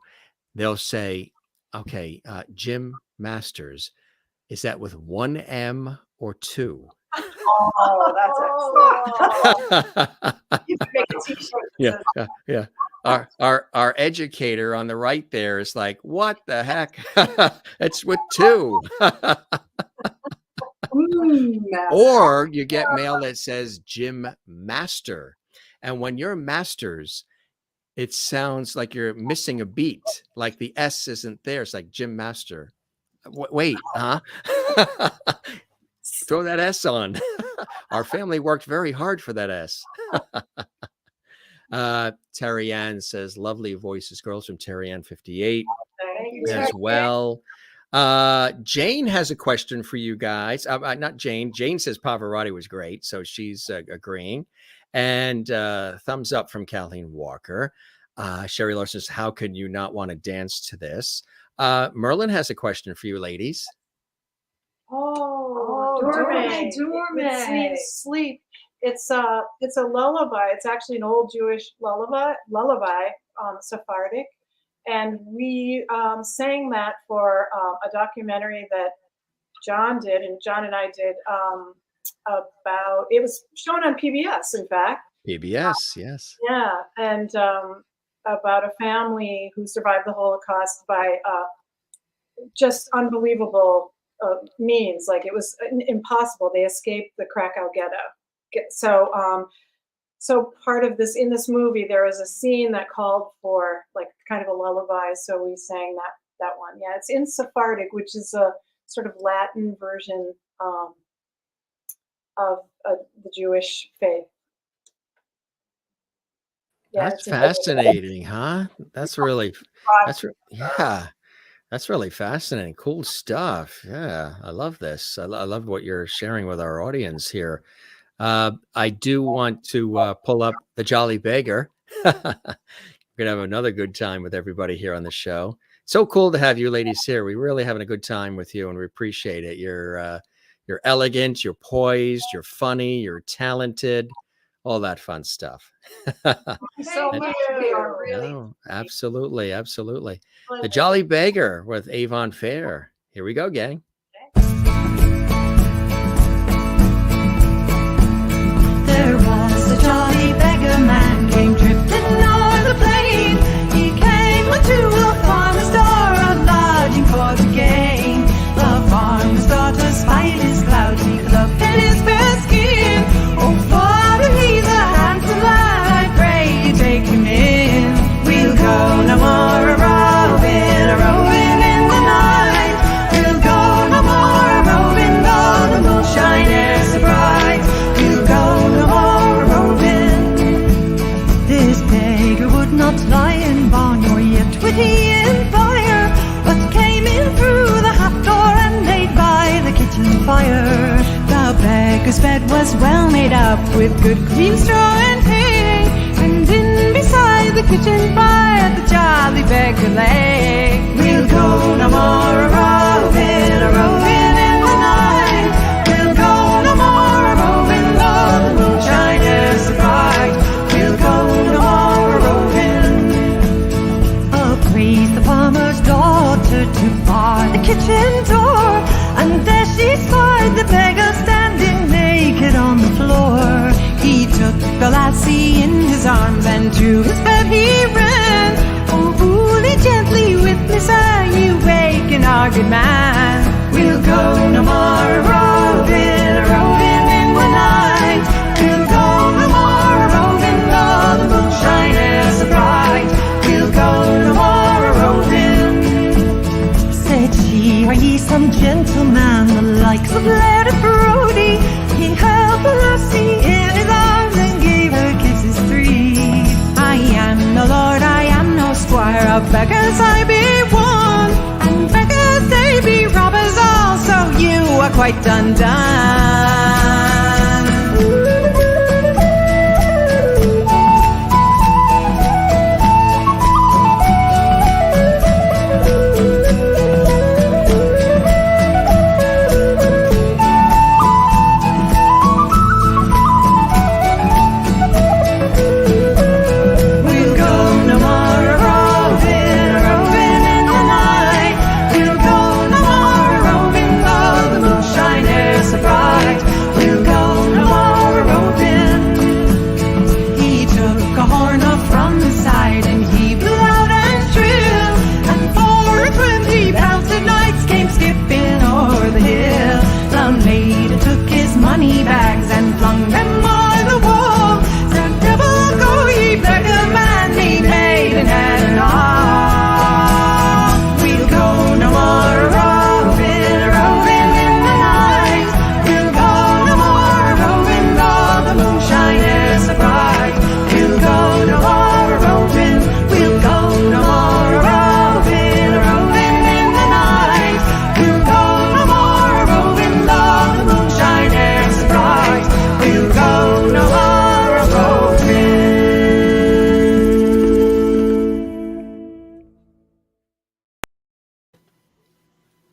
They'll say, okay, Jim Masters. Is that with one M or two? Oh, that's excellent. You can make a t-shirt. Yeah. Our educator on the right there is like, what the heck? It's with two. Or you get mail that says Jim Master. And when you're Masters, it sounds like you're missing a beat, like the S isn't there. It's like Jim Master. Wait, huh? Throw that S on. Our family worked very hard for that S. Terry Ann says, lovely voices, girls, from Terry Ann 58 as well. Jane has a question for you guys. Not Jane. Jane says Pavarotti was great, so she's agreeing. And thumbs up from Kathleen Walker. Sherry Larson says, how could you not want to dance to this? Merlin has a question for you, ladies. Durme. It means sleep. It's a lullaby. It's actually an old Jewish lullaby, Sephardic. And we sang that for a documentary that John did, and John and I did about, it was shown on PBS, in fact. PBS, yes. Yeah, and about a family who survived the Holocaust by just unbelievable means. Like, it was impossible. They escaped the Krakow ghetto. So part of this, in this movie, there was a scene that called for like kind of a lullaby. So we sang that one. Yeah, it's in Sephardic, which is a sort of Latin version of the Jewish faith. Yeah, that's fascinating, huh? That's really fascinating. Cool stuff. Yeah, I love this. I love what you're sharing with our audience here. I do want to pull up the Jolly Beggar. We're gonna have another good time with everybody here on the show. So cool to have you ladies here. We're really having a good time with you, and we appreciate it. You're elegant, you're poised, you're funny, you're talented, all that fun stuff. So much. We are really. No, absolutely. The Jolly Beggar with Avon Faire. Here we go, gang. There was a jolly beggar man came drifting o'er the plain. He came to a farmer's door, a lodging for the gain. The farmer's daughter spied his cloudy cloak and his fair skin. Oh, father, he's a handsome lad, I pray you take him in. We'll go no more a-roving in the night. We'll go no more a-roving, though the moonshine is so bright. Beggars Bed was well made up with good clean straw and hay, and in beside the kitchen fire the jolly beggar lay. We'll go no more a-roving in the night. We'll go no more a-roving though the moonshine is so bright. We'll go no more a-roving. Oh, praise the farmer's daughter to bar the kitchen door, and there she spied the beggar standing naked on the floor. He took the lassie in his arms and to his bed he ran. Oh, bully gently with me, sir, you waken-hearted man. We'll go no more a-roving in the night. We'll go no more a-roving though the moonshine is so bright. We'll go no more a-roving. Said she, are ye some gentleman, the likes of Laird of Brodie? He held the lassie in his arms and gave her kisses 3. I am no lord, I am no squire, of beggars I be one, and beggars they be robbers all, so you are quite undone. Money bags and flung them by the wall. Said, devil go ye beggar man, me maiden and all. We'll go no more a-roving in the night. We'll go no more a-roving though the moonshine is so bright. We'll go no more a-roving. We'll go no more a-roving in the night. We'll go no more a-roving though the moonshine is bright. We'll go no more a-roving.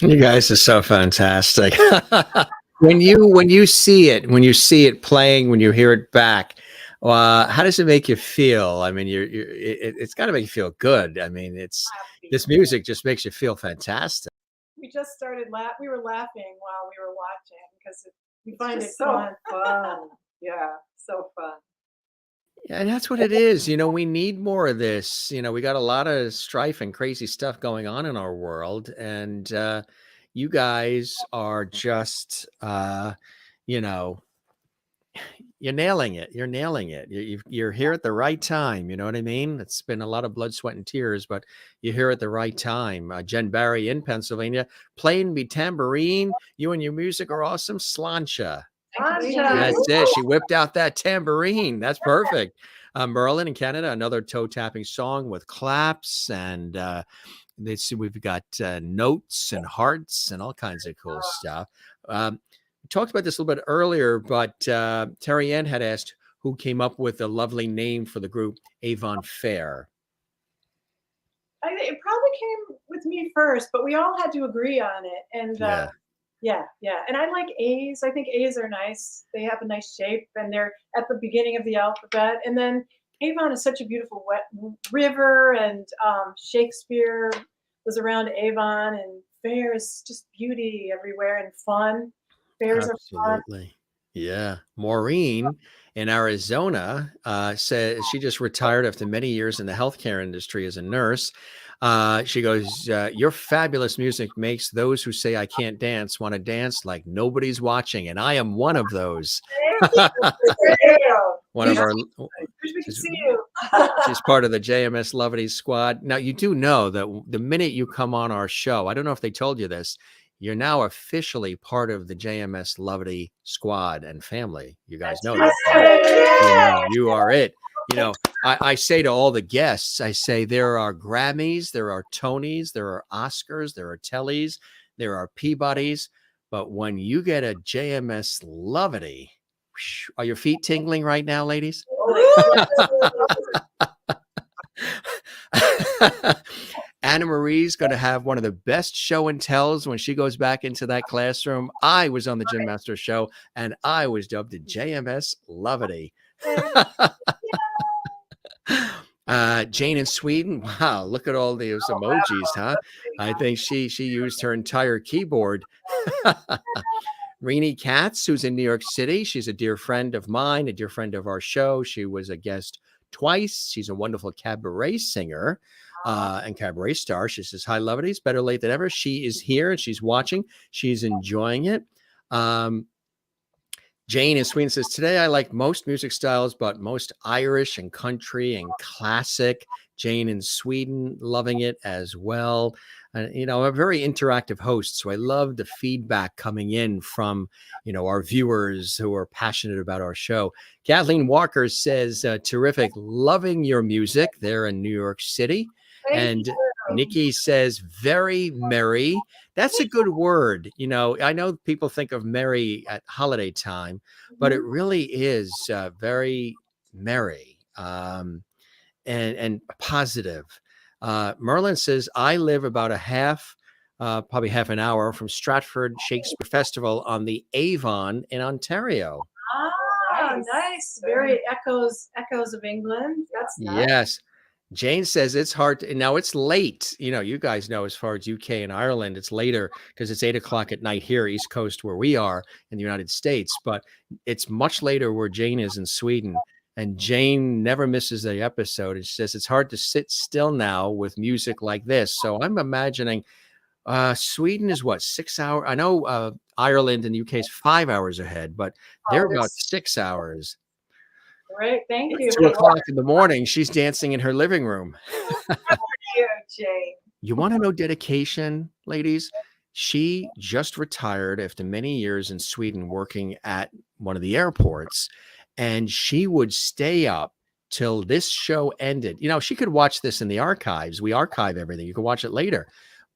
You guys are so fantastic. when you see it playing, when you hear it back, how does it make you feel? I mean, it's got to make you feel good. I mean, this music just makes you feel fantastic. We just started we were laughing while we were watching because we find it so fun. fun. Yeah, so fun. Yeah, and that's what it is. You know, we need more of this. You know, we got a lot of strife and crazy stuff going on in our world, and you guys are just, you know, you're nailing it. You're nailing it. You're here at the right time. You know what I mean? It's been a lot of blood, sweat, and tears, but you're here at the right time. Jen Barry in Pennsylvania, playing me tambourine. You and your music are awesome. Slancha. That's it. She whipped out that tambourine. That's perfect. Merlin in Canada, another toe tapping song with claps, and we've got notes and hearts and all kinds of cool stuff. We talked about this a little bit earlier, but Terry Ann had asked who came up with the lovely name for the group Avon Faire. It probably came with me first, but we all had to agree on it. And yeah. And I like A's. I think A's are nice. They have a nice shape, and they're at the beginning of the alphabet. And then Avon is such a beautiful wet river, and Shakespeare was around Avon, and Fair is just beauty everywhere and fun. Fairs are fun. Yeah. Maureen in Arizona says she just retired after many years in the healthcare industry as a nurse. She goes, your fabulous music makes those who say I can't dance want to dance like nobody's watching. And I am one of those. One of our, she's part of the JMS Lovely squad. Now, you do know that the minute you come on our show, I don't know if they told you this, you're now officially part of the JMS Lovely squad and family. You guys know that. You are it. You know, I say to all the guests, I say there are Grammys, there are Tonys, there are Oscars, there are Tellys, there are Peabodys, but when you get a JMS Lovity, are your feet tingling right now, ladies? Anna Marie's going to have one of the best show and tells when she goes back into that classroom. I was on the Gym Master Show, and I was dubbed the JMS Lovity. Jane in Sweden. Wow, look at all those emojis, huh? I think she used her entire keyboard. Renee Katz, who's in New York City. She's a dear friend of mine, a dear friend of our show. She was a guest twice. She's a wonderful cabaret singer and cabaret star. She says, hi, lovelies, better late than ever. She is here and she's watching. She's enjoying it. Jane in Sweden says, today I like most music styles, but most Irish and country and classic. Jane in Sweden, loving it as well. You know, I'm a very interactive host, so I love the feedback coming in from, you know, our viewers who are passionate about our show. Kathleen Walker says, terrific, loving your music there in New York City. And Nikki says, very merry. That's a good word. You know, I know people think of merry at holiday time, but it really is very merry and positive. Merlin says, I live about probably half an hour from Stratford Shakespeare Festival on the Avon in Ontario. Ah, nice. Very echoes of England. That's nice. Yes. Jane says it's hard to, now it's late. You know, you guys know as far as UK and Ireland, it's later because it's 8 o'clock at night here, East Coast, where we are in the United States, but it's much later where Jane is in Sweden. And Jane never misses the episode. And she says it's hard to sit still now with music like this. So I'm imagining Sweden is what, 6 hours? I know Ireland and the UK is 5 hours ahead, but they're about 6 hours. Great, thank you. 2 o'clock in the morning, she's dancing in her living room. Jane. You want to know dedication, ladies? She just retired after many years in Sweden working at one of the airports, and she would stay up till this show ended. You know, she could watch this in the archives. We archive everything. You can watch it later.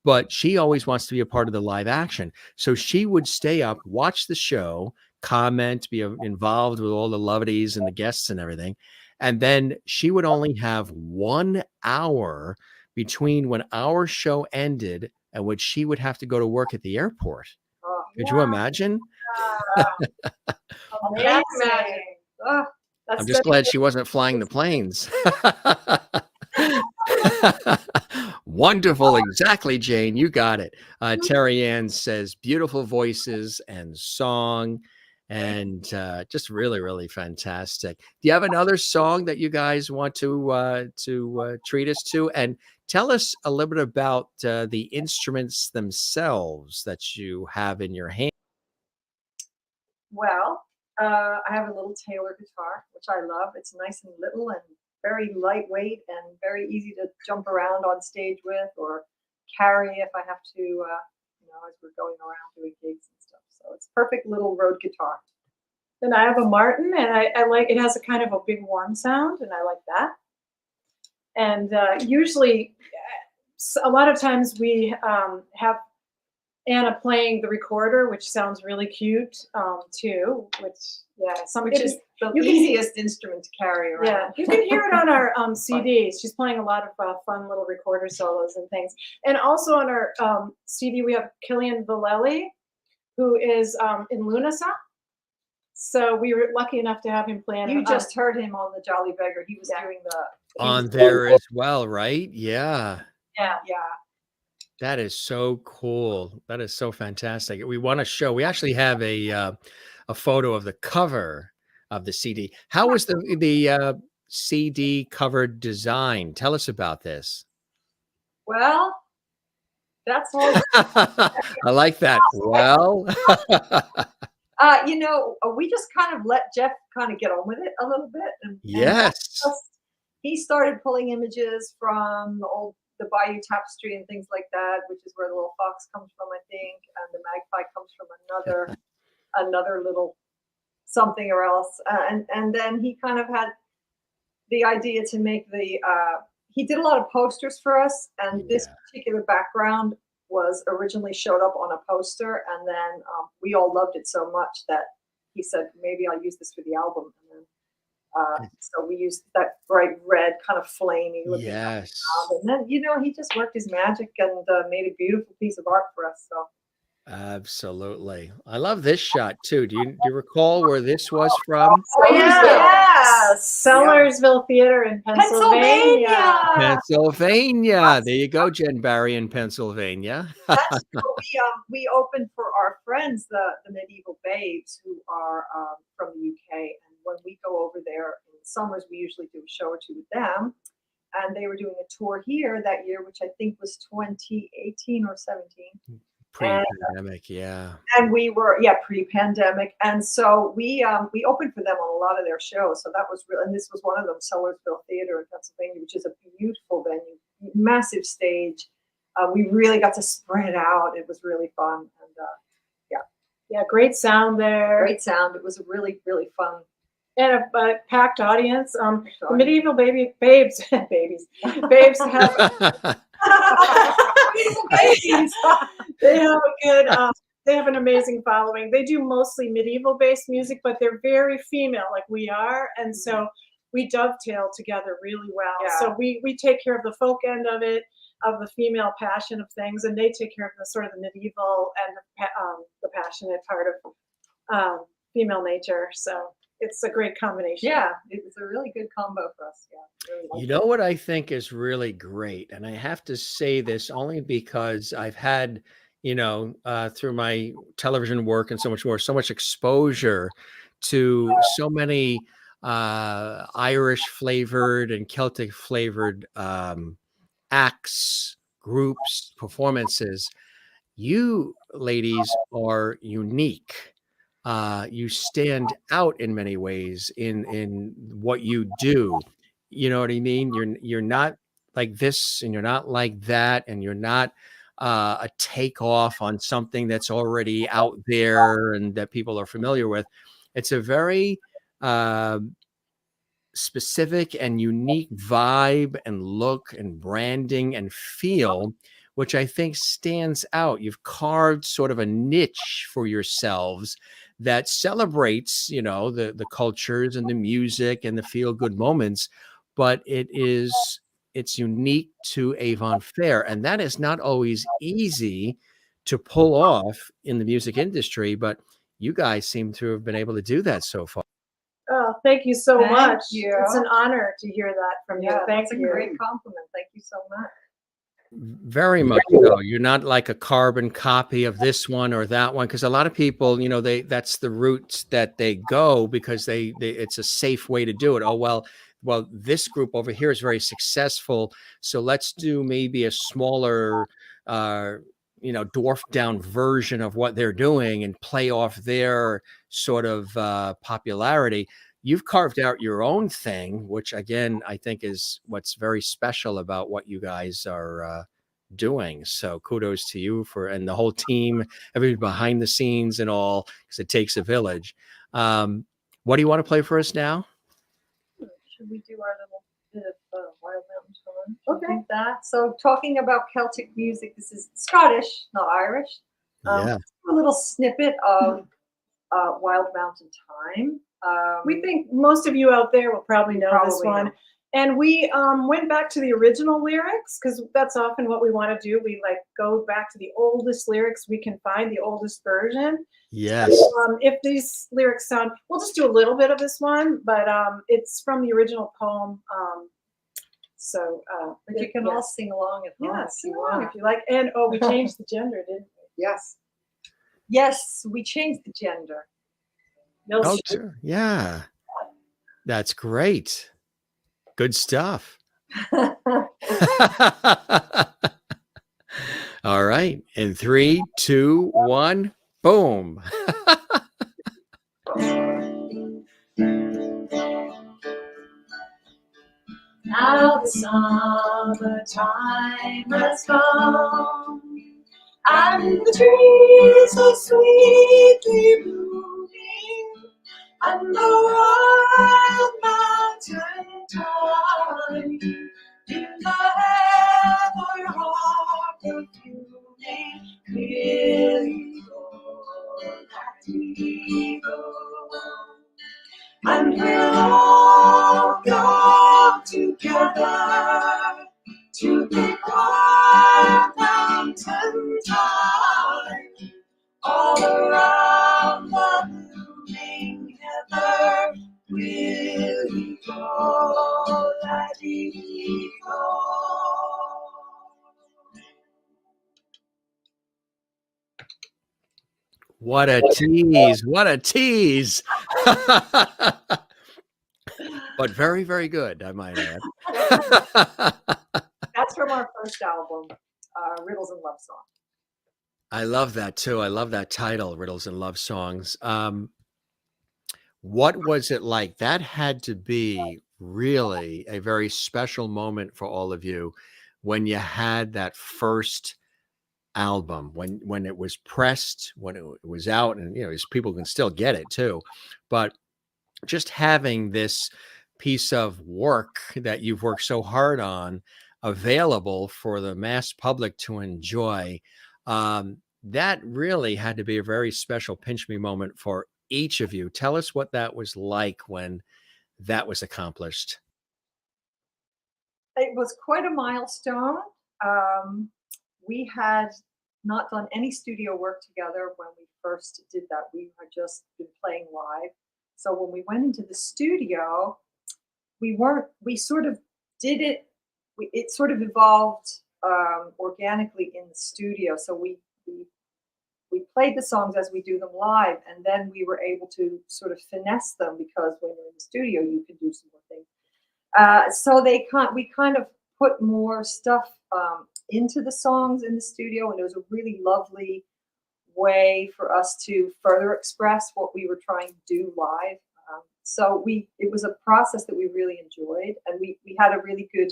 But she always wants to be a part of the live action. So she would stay up, watch the show, comment, be involved with all the lovelies and the guests and everything. And then she would only have 1 hour between when our show ended and when she would have to go to work at the airport. Could you imagine? Amazing. I'm just glad she wasn't flying the planes. Wonderful. Exactly, Jane. You got it. Terry Ann says beautiful voices and song and just really, really fantastic. Do you have another song that you guys want to treat us to? And tell us a little bit about the instruments themselves that you have in your hand. Well, I have a little Taylor guitar, which I love. It's nice and little and very lightweight and very easy to jump around on stage with or carry if I have to, you know, as we're going around doing gigs and stuff. So it's a perfect little road guitar. Then I have a Martin, and I like it. Has a kind of a big warm sound, and I like that. And usually, a lot of times we have Anna playing the recorder, which sounds really cute too. Which is the easiest instrument to carry around. Yeah, you can hear it on our CDs. She's playing a lot of fun little recorder solos and things. And also on our CD, we have Cillian Vallely, who is in Lúnasa. So we were lucky enough to have him playing. You just heard him on the Jolly Beggar. He was doing on there as well, right? Yeah. Yeah. That is so cool. That is so fantastic. We want to show. We actually have a photo of the cover of the CD. How was the CD cover design? Tell us about this. Well, that's all. I like that. Well, you know, we just kind of let Jeff kind of get on with it a little bit. And he started pulling images from the Bayou Tapestry and things like that, which is where the little fox comes from, I think, and the magpie comes from another little something or else. And then he kind of had the idea to make he did a lot of posters for us, and this particular background was originally showed up on a poster, and then we all loved it so much that he said, maybe I'll use this for the album. And then so we used that bright red kind of flamey looking Yes. background. And then, he just worked his magic and made a beautiful piece of art for us. So Absolutely. I love this shot too. Do you recall where this was from? Oh, yeah. Sellersville. Sellersville Theater in Pennsylvania. Pennsylvania. There you go, Jen Barry in Pennsylvania. that's we opened for our friends, the Medieval Babes, who are from the UK. And when we go over there in summers, we usually do a show or two with them. And they were doing a tour here that year, which I think was 2018 or 17. Pre-pandemic, yeah. And we were, pre-pandemic. And so we opened for them on a lot of their shows. So that was real. And this was one of them, Sellersville Theater in Pennsylvania, which is a beautiful venue, massive stage. We really got to spread out. It was really fun. And Yeah, great sound there. great sound. It was a really, really fun. And a packed audience. The Medieval Babes have they have a good they have an amazing following. They do mostly medieval based music, but they're very female like we are, and so we dovetail together really well. Yeah. So we take care of the folk end of it, of the female passion of things, and they take care of the sort of the medieval and the passionate part of female nature. So it's a great combination. Yeah, it was a really good combo for us. Yeah, really You know what I think is really great, and I have to say this only because I've had, through my television work and so much more, so much exposure to so many Irish flavored and Celtic flavored acts, groups, performances. You ladies are unique. You stand out in many ways in what you do. You know what I mean? You're not like this, and you're not like that, and you're not a takeoff on something that's already out there and that people are familiar with. It's a very specific and unique vibe and look and branding and feel, which I think stands out. You've carved sort of a niche for yourselves that celebrates, the cultures and the music and the feel-good moments, but it's unique to Avon Faire, and that is not always easy to pull off in the music industry, but you guys seem to have been able to do that so far. Oh, thank you so Thank much. you. It's an honor to hear that from you. Thank that's you. a great compliment. Thank you so much. Very much so. You're not like a carbon copy of this one or that one, because a lot of people, that's the route that they go because they it's a safe way to do it. Oh, well, this group over here is very successful, so let's do maybe a smaller, dwarfed down version of what they're doing and play off their sort of popularity. You've carved out your own thing, which again, I think is what's very special about what you guys are doing. So kudos to you and the whole team, everybody behind the scenes and all, because it takes a village. What do you want to play for us now? Should we do our little bit of Wild Mountain Torn? Okay. That. So talking about Celtic music, this is Scottish, not Irish. Yeah. A little snippet of Wild Mountain Time. We think most of you out there will probably know this one. And we went back to the original lyrics because that's often what we want to do. We go back to the oldest lyrics we can find, the oldest version. Yes. So, if these lyrics sound, we'll just do a little bit of this one, but it's from the original poem. But you can all sing along at home if you want, if you like. And we changed the gender, didn't we? Yes. Yes, we changed the gender. Oh, sure. Yeah. That's great. Good stuff. All right. In 3, 2, 1, boom. Now the summertime has come, and the trees are sweetly blooming, and the wild mountain thyme in the heather are perfuming What a tease. What a tease. But very, very good, I might add. That's from our first album, Riddles and Love Songs. I love that too. I love that title, Riddles and Love Songs. What was it like? That had to be really a very special moment for all of you when you had that first album, when it was pressed, when it was out, and people can still get it too. But just having this piece of work that you've worked so hard on available for the mass public to enjoy, that really had to be a very special pinch me moment for each of you. Tell us what that was like when that was accomplished. It was quite a milestone. We had not done any studio work together when we first did that. We had just been playing live. So when we went into the studio, we sort of did it, it sort of evolved organically in the studio. So we played the songs as we do them live, and then we were able to sort of finesse them, because when you're in the studio, you can do some more things. So we kind of put more stuff into the songs in the studio, and it was a really lovely way for us to further express what we were trying to do live. So it was a process that we really enjoyed, and we had a really good.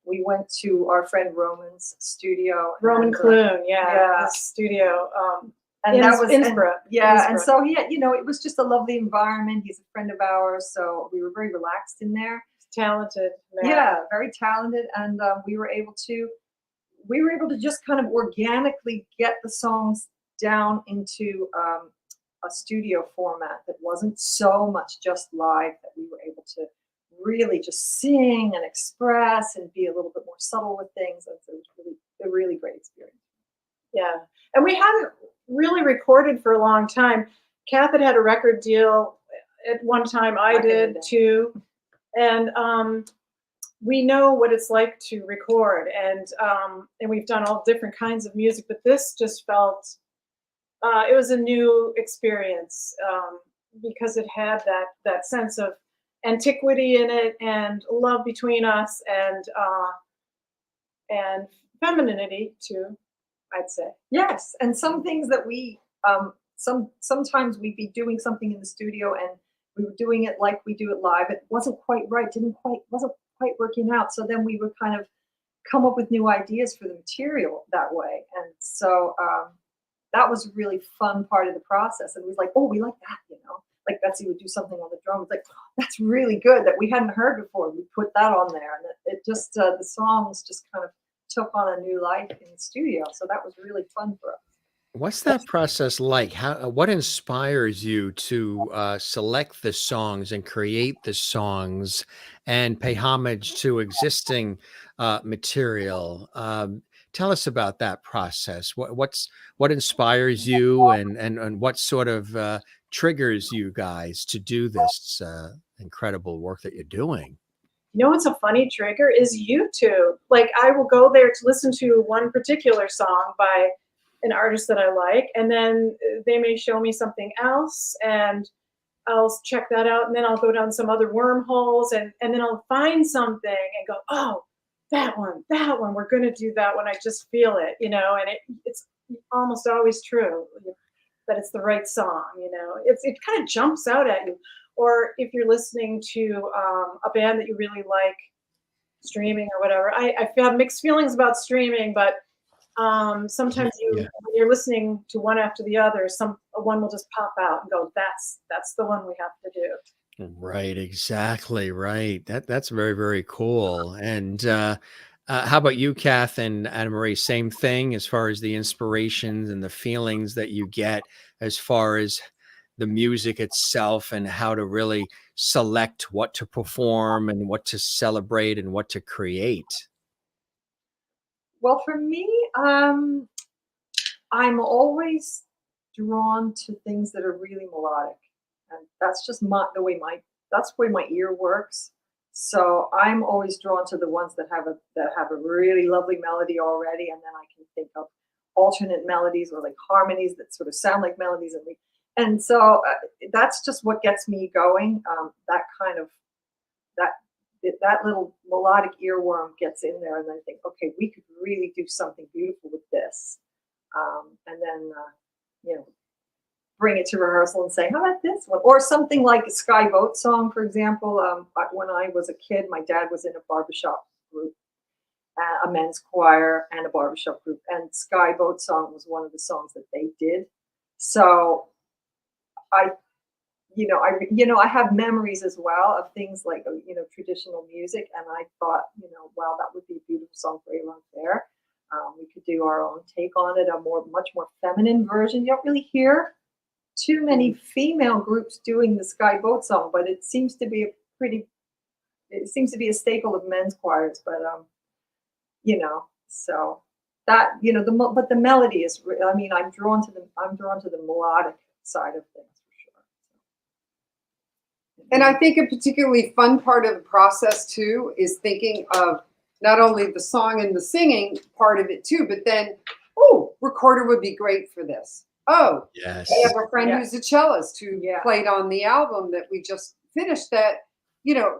We went to our friend Roman's studio. Roman Clune, his studio. And that was Innsbruck. And so he had, it was just a lovely environment. He's a friend of ours, so we were very relaxed in there. Talented man. Yeah, very talented, and we were able to just kind of organically get the songs down into a studio format that wasn't so much just live, that we were able to really just sing and express and be a little bit more subtle with things. And so it was really a really great experience. Yeah, and we hadn't really recorded for a long time. Kath had a record deal at one time. I did too, and we know what it's like to record, and we've done all different kinds of music. But this just felt it was a new experience because it had that sense of antiquity in it, and love between us, and femininity too, I'd say. Yes, and some things that we sometimes we'd be doing something in the studio and we were doing it like we do it live. It wasn't quite right, wasn't quite working out. So then we would kind of come up with new ideas for the material that way. And so that was a really fun part of the process. And we was like, oh, we like that, Like Betsy would do something on the drum. It's like, oh, that's really good that we hadn't heard before. We put that on there, and it just the songs just kind of took on a new life in the studio. So that was really fun for us. What's that process like? What inspires you to select the songs and create the songs and pay homage to existing material? Tell us about that process. What inspires you, and what sort of triggers you guys to do this incredible work that you're doing? What's a funny trigger is YouTube. Like, I will go there to listen to one particular song by an artist that I like, and then they may show me something else, and I'll check that out, and then I'll go down some other wormholes, and then I'll find something and go, oh, that one, we're going to do that one. I just feel it, and it's almost always true that it's the right song, it kind of jumps out at you. Or if you're listening to a band that you really like, streaming or whatever. I have mixed feelings about streaming, but sometimes when you're listening to one after the other, one will just pop out and go, that's the one we have to do. Right, exactly right. That's very, very cool. And how about you, Kath and Anna Marie? Same thing as far as the inspirations and the feelings that you get as far as the music itself, and how to really select what to perform and what to celebrate and what to create? Well, for me, I'm always drawn to things that are really melodic, and that's just the way my ear works. So I'm always drawn to the ones that have a really lovely melody already, and then I can think of alternate melodies or like harmonies that sort of sound like melodies, and so that's just what gets me going. That kind of that little melodic earworm gets in there, and I think, okay, we could really do something beautiful with this, and then bring it to rehearsal and say, how about this one? Or something like a Sky Boat song, for example. When I was a kid, my dad was in a barbershop group, a men's choir and a barbershop group, and Sky Boat song was one of the songs that they did. So I have memories as well of things like, traditional music. And I thought, wow, that would be a beautiful song for Avon Faire. We could do our own take on it, much more feminine version. You don't really hear too many female groups doing the Sky Boat song, but it seems to be a staple of men's choirs. But so that but the melody is. I'm drawn to the melodic side of things for sure. And I think a particularly fun part of the process too is thinking of not only the song and the singing part of it too, but then, recorder would be great for this. Oh, yes. I have a friend who's a cellist who played on the album that we just finished that,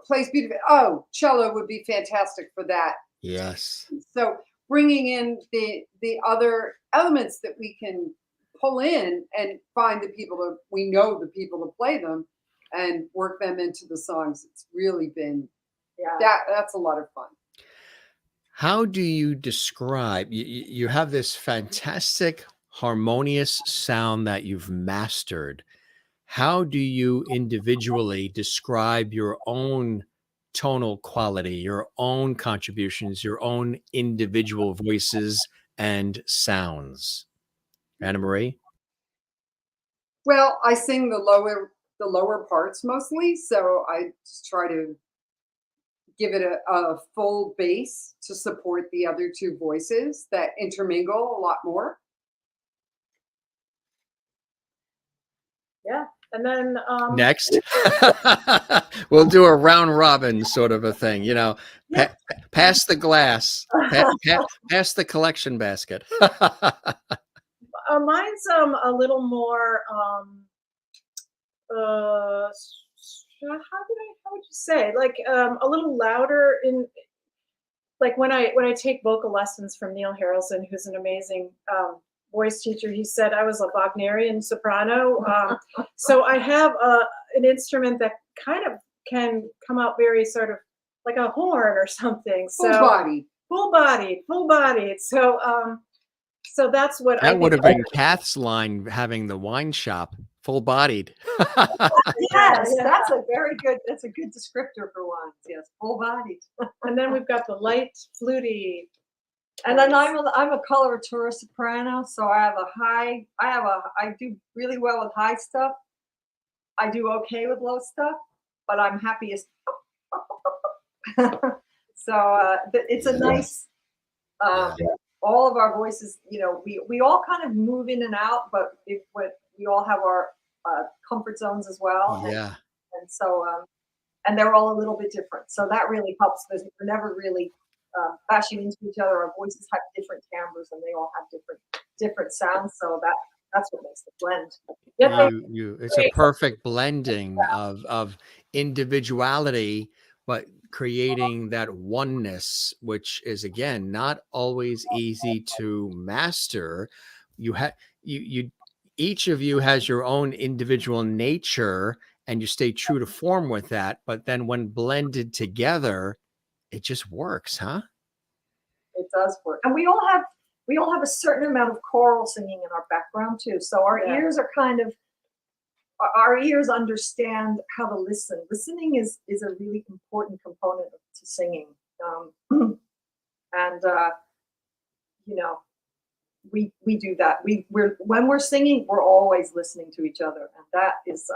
plays beautifully. Oh, cello would be fantastic for that. Yes. So bringing in the other elements that we can pull in and find the people to play them and work them into the songs. It's really been, that's a lot of fun. How do you describe, you have this fantastic harmonious sound that you've mastered. How do you individually describe your own tonal quality, your own contributions, your own individual voices and sounds? Anna Marie? Well, I sing the lower parts mostly, so I just try to give it a full bass to support the other two voices that intermingle a lot more. Yeah. And then next, we'll do a round robin sort of a thing, pass the glass, pass the collection basket. Mine's a little more how would you say, like a little louder in, like when I take vocal lessons from Neil Harrelson, who's an amazing voice teacher. He said I was a Wagnerian soprano. So I have an instrument that kind of can come out very sort of like a horn or something. So full bodied. So that's what that would have been Kath's line, having the wine shop, full bodied. Yes, that's a good descriptor for wines. Yes, full bodied. And then we've got the light fluty. And then I'm a coloratura soprano, so I do really well with high stuff. I do okay with low stuff, but I'm happiest. So it's a nice. All of our voices, we all kind of move in and out, but we all have our comfort zones as well. Yeah. And so and they're all a little bit different. So that really helps. We're never really bashing into each other. Our voices have different timbres, and they all have different sounds. So that's what makes the blend. It's a perfect blending of individuality, but creating that oneness, which is again not always easy to master. Each of you has your own individual nature, and you stay true to form with that. But then when blended together, it just works, huh? It does work. And we all have a certain amount of choral singing in our background too. So our ears are our ears understand how to listen. Listening is a really important component to singing. We do that. When we're singing, we're always listening to each other. And that is,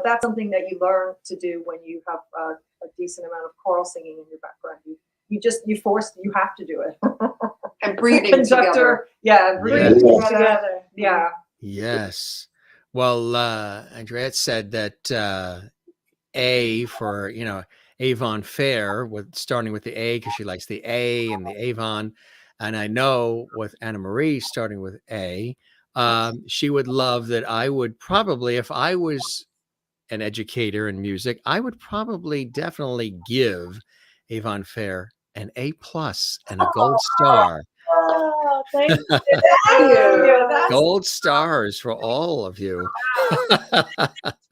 that's something that you learn to do when you have a decent amount of choral singing in your background. You have to do it. And breathing together. Breathing together. Yeah. Yes. Well, Andriette said that A for, Avon Faire, starting with the A because she likes the A and the Avon. And I know with Anna Marie, starting with A, she would love that I would probably, if I was an educator in music, I would probably definitely give Avon Faire an A+ and a gold star. Oh, thank you. Thank you. That's Gold stars for all of you.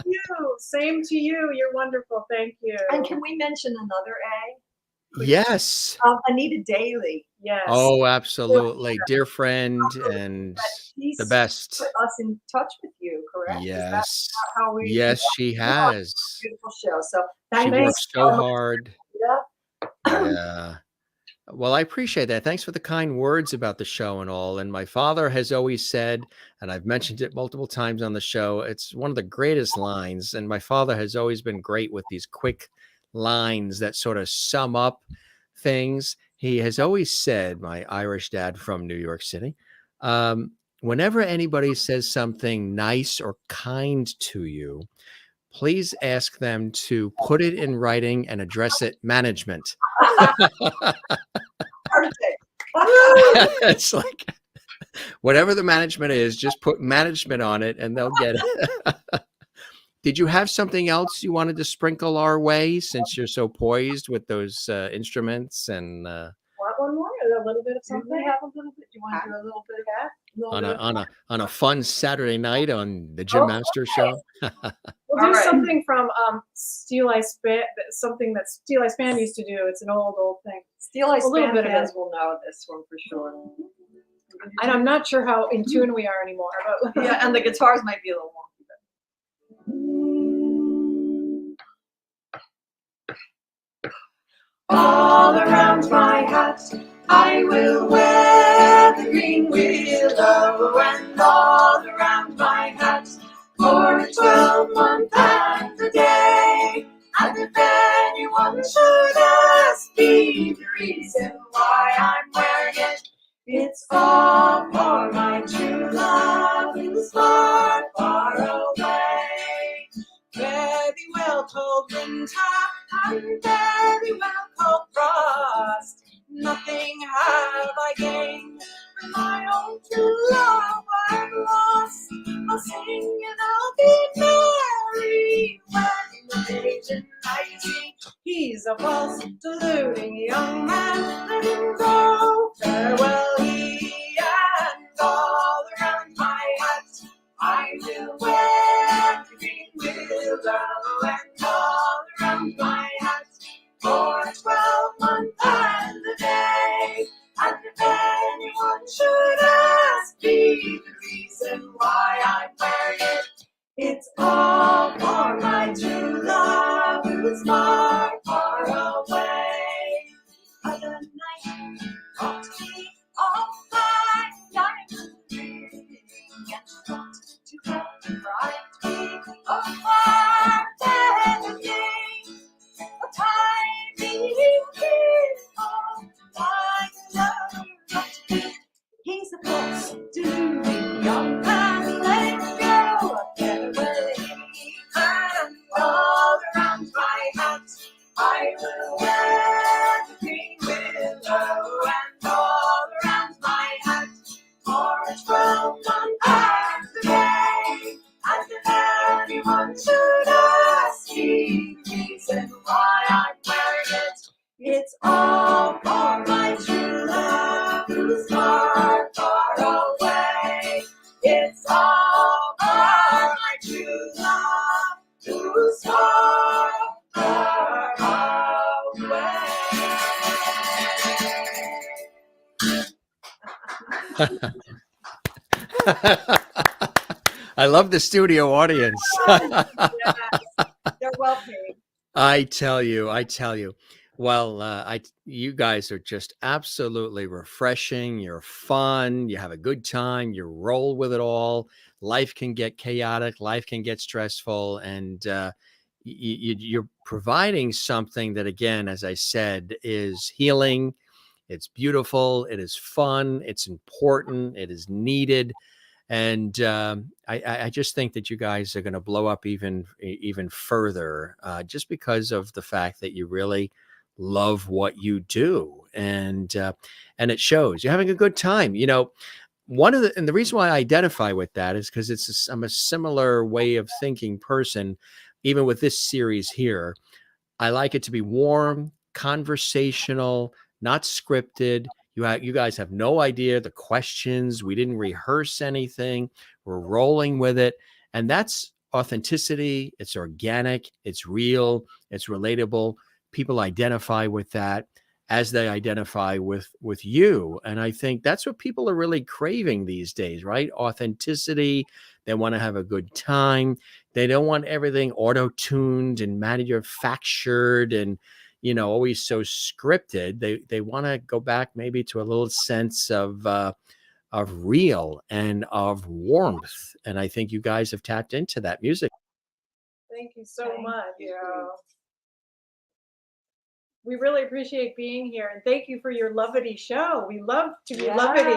you. Same to you. You're wonderful. Thank you. And can we mention another A? Yes. Anita Daly. Yes. Oh, absolutely. Dear friend and She's the best. put us in touch with you, correct? Is that Yes. how we? Yes, she has. Beautiful show. So She thanks. works so hard. Yeah. Yeah. Well, I appreciate that. Thanks for the kind words about the show and all. And my father has always said, and I've mentioned it multiple times on the show, it's one of the greatest lines. And my father has always been great with these quick lines that sort of sum up things. He has always said, my Irish dad from New York City, whenever anybody says something nice or kind to you, please ask them to put it in writing and address it management. Perfect. It's like whatever the management is, just put management on it and they'll get it. Did you have something else you wanted to sprinkle our way since you're so poised with those instruments and Want one more? A little bit of something? We have a little bit. Do you want to do a little bit of that? on a fun Saturday night on the Jim Master Show? We'll do something from Steel Eye Span, something that Steel Eye Span used to do. It's an old thing. Steel Eye A little Span bit of fans it. will know this one for sure. And I'm not sure how in tune we are anymore. But Yeah, and the guitars might be a little wonky. All around my hat I will wear the green willow, and all around my hat for a 12-month and a day. And if anyone should ask me the reason why I'm wearing it, it's all for my true love who's far, far away. Very well cold winter and very well cold frost. Nothing have I gained when my own true love I've lost. I'll sing and I'll be merry when the Asian I see. He's a false, deluding young man. Let him go. Farewell, he, and all around my hat I will wear the green willow, and all around my hat for a 12-month and a day. And if anyone should ask me the reason why I'm wearing it, it's all for my true love who's far, far away. Other night ought to be all my diamond ring, and thought to have bride me a far better day. A tiny little my love not to be. He's a false, deluding young man. Let him go. Get away. And all around my hat I will wear the green willow, and all around my hat for a 12-month and a day. And if anyone should ask me the reason why I'm wearing it, it's all for my true love who's far, far away. It's all for my true love who's far, far away. I love the studio audience. Yes, they're well paid. I tell you. Well, you guys are just absolutely refreshing. You're fun. You have a good time. You roll with it all. Life can get chaotic. Life can get stressful. And you're providing something that, again, as I said, is healing. It's beautiful. It is fun. It's important. It is needed. And I just think that you guys are going to blow up even further, just because of the fact that you really love what you do, and it shows. You're having a good time. You know, and the reason why I identify with that is because I'm a similar way of thinking person, even with this series here. I like it to be warm, conversational, not scripted. You guys have no idea the questions. We didn't rehearse anything. We're rolling with it. And that's authenticity. It's organic. It's real. It's relatable. People identify with that as they identify with you. And I think that's what people are really craving these days, right? Authenticity. They want to have a good time. They don't want everything auto-tuned and manufactured and, you know, always so scripted. They want to go back maybe to a little sense of real and of warmth. And I think you guys have tapped into that music. Thank you so Thank much. you. We really appreciate being here, and thank you for your Lullaby show. We love to be Lullaby.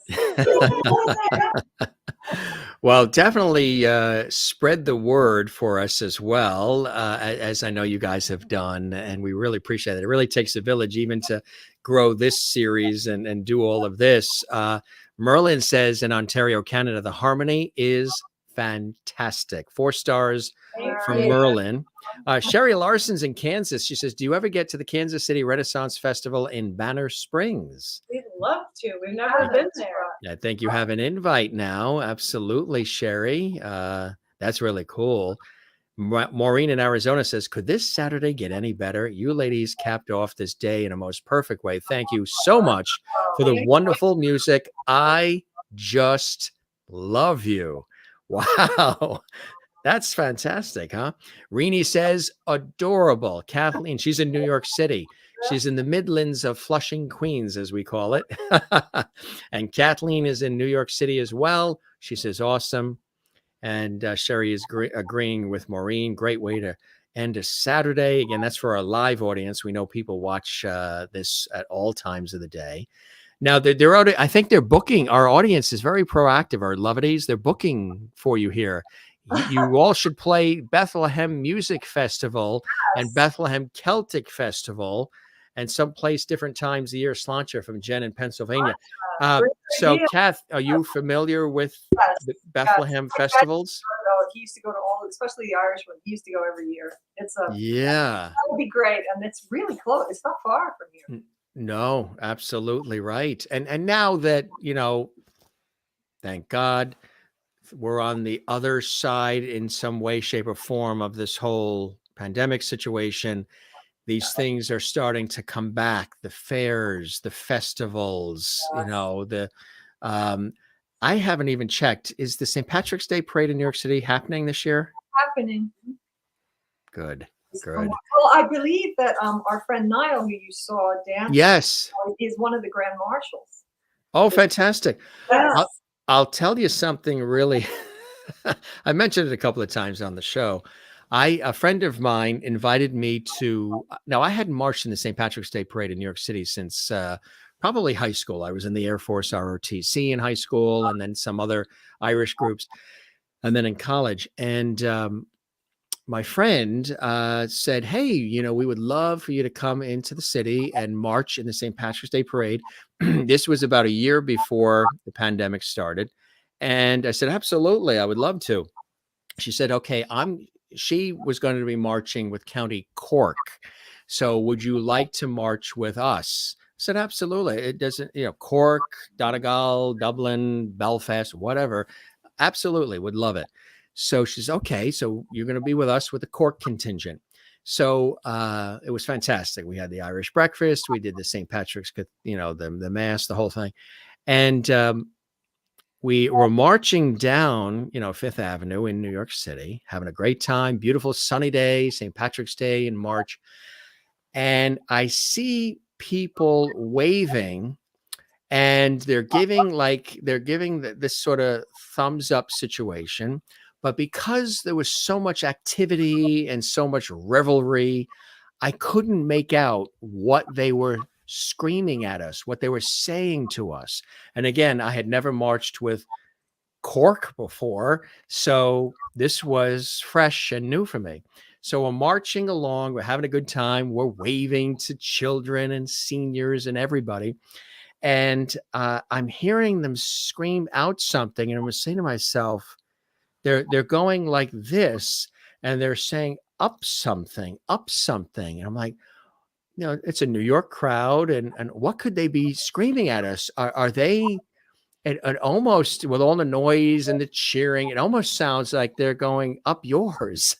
Yes. Well, definitely spread the word for us as well, as I know you guys have done, and we really appreciate it. It really takes a village even to grow this series and do all of this. Merlin says in Ontario, Canada, the harmony is fantastic. 4 stars from Merlin. Sherry Larson's in Kansas. She says, do you ever get to the Kansas City Renaissance Festival in Banner Springs? We'd love to. We've never been there. I think you have an invite now. Absolutely, Sherry. That's really cool. Maureen in Arizona says, could this Saturday get any better? You ladies capped off this day in a most perfect way. Thank you so much for the wonderful music. I just love you. Wow. That's fantastic, huh? Renee says, adorable. Kathleen, she's in New York City. She's in the Midlands of Flushing, Queens, as we call it. And Kathleen is in New York City as well. She says, awesome. And Sherry is agreeing with Maureen. Great way to end a Saturday. Again, that's for our live audience. We know people watch this at all times of the day. Now, I think they're booking. Our audience is very proactive. Our Lovedies, they're booking for you here. You all should play Bethlehem Music Festival and Bethlehem Celtic Festival and someplace different times of the year. Sláinte from Jen in Pennsylvania. So, Kath, are you familiar with the Bethlehem festivals? He used to go to all, especially the Irish one. He used to go every year. Yeah. That would be great. And it's really close. It's not far from here. No, absolutely right. And now that, you know, thank God, we're on the other side in some way, shape, or form of this whole pandemic situation. These things are starting to come back. The fairs, the festivals, you know, I haven't even checked. Is the St. Patrick's Day parade in New York City happening this year? Happening. Good. Well, I believe that our friend Niall, who you saw dance, yes, is one of the grand marshals. Oh, fantastic. Yes. I'll tell you something really. I mentioned it a couple of times on the show. A friend of mine invited me to. Now, I hadn't marched in the St. Patrick's Day parade in New York City since probably high school. I was in the Air Force ROTC in high school, and then some other Irish groups, and then in college. And my friend said, hey, you know, we would love for you to come into the city and march in the St. Patrick's Day parade. This was about a year before the pandemic started. And I said, absolutely, I would love to. She said, okay, she was going to be marching with County Cork. So would you like to march with us? I said, absolutely. It doesn't, you know, Cork, Donegal, Dublin, Belfast, whatever. Absolutely, would love it. So she's okay. So you're going to be with us with the Cork contingent. So it was fantastic. We had the Irish breakfast. We did the St. Patrick's, you know, the mass, the whole thing. And we were marching down, you know, Fifth Avenue in New York City, having a great time. Beautiful sunny day, St. Patrick's Day in March. And I see people waving, and they're giving this sort of thumbs up situation. But because there was so much activity and so much revelry, I couldn't make out what they were screaming at us, what they were saying to us. And again, I had never marched with Cork before, so this was fresh and new for me. So we're marching along. We're having a good time. We're waving to children and seniors and everybody. And I'm hearing them scream out something. And I was saying to myself, they're going like this, and they're saying up something. And I'm like, it's a New York crowd. And what could they be screaming at us? Are they... And almost with all the noise and the cheering, it almost sounds like they're going up yours.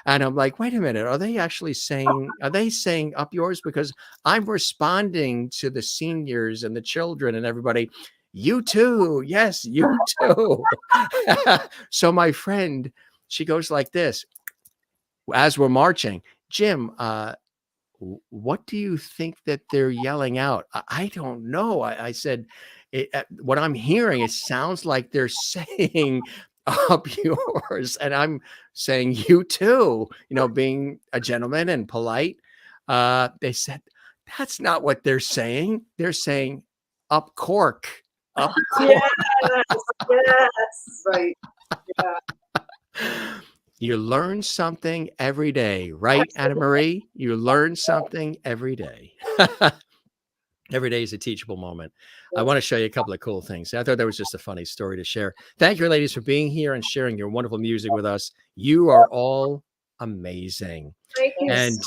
And I'm like, wait a minute, are they saying up yours? Because I'm responding to the seniors and the children and everybody, you too. Yes, you too. So my friend, she goes like this as we're marching, Jim, what do you think that they're yelling out? I don't know. I said, what I'm hearing, it sounds like they're saying up yours. And I'm saying you too, being a gentleman and polite. They said, that's not what they're saying. They're saying up cork. Up cork. Yes. Right. Yeah. You learn something every day, right, Anna Marie? You learn something every day. Every day is a teachable moment. I want to show you a couple of cool things. I thought that was just a funny story to share. Thank you, ladies, for being here and sharing your wonderful music with us. You are all amazing. Thank you. And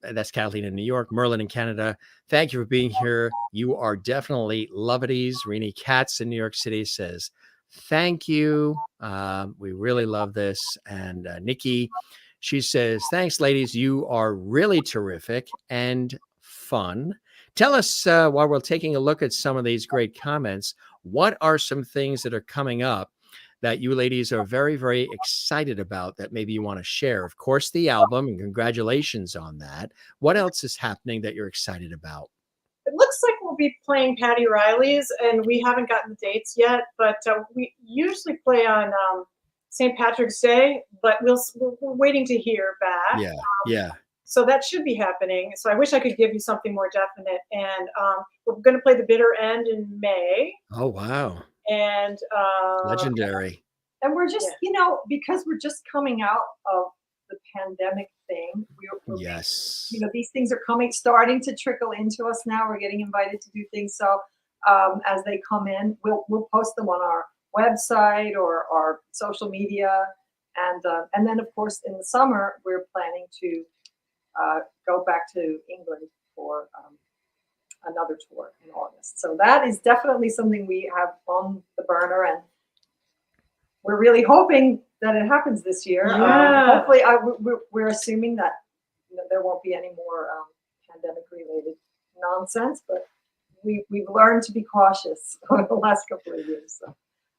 that's Kathleen in New York, Merlin in Canada. Thank you for being here. You are definitely lovedies. Renee Katz in New York City says, thank you. We really love this. And Nikki, she says, thanks, ladies. You are really terrific and fun. Tell us, while we're taking a look at some of these great comments, what are some things that are coming up that you ladies are very, very excited about that maybe you want to share? Of course, the album, and congratulations on that. What else is happening that you're excited about? It looks like we'll be playing Patty Riley's, and we haven't gotten the dates yet, but we usually play on St. Patrick's Day, but we're waiting to hear back. Yeah. So that should be happening. So I wish I could give you something more definite. And we're going to play the Bitter End in May. Oh, wow. And legendary. And we're just, because we're just coming out of the pandemic thing. Yes. These things are starting to trickle into us now. We're getting invited to do things. So as they come in, we'll post them on our website or our social media. And then, of course, in the summer, we're planning to go back to England for another tour in August. So that is definitely something we have on the burner, and we're really hoping that it happens this year. Yeah. Hopefully, we're assuming that there won't be any more pandemic-related nonsense, but we've learned to be cautious over the last couple of years. So.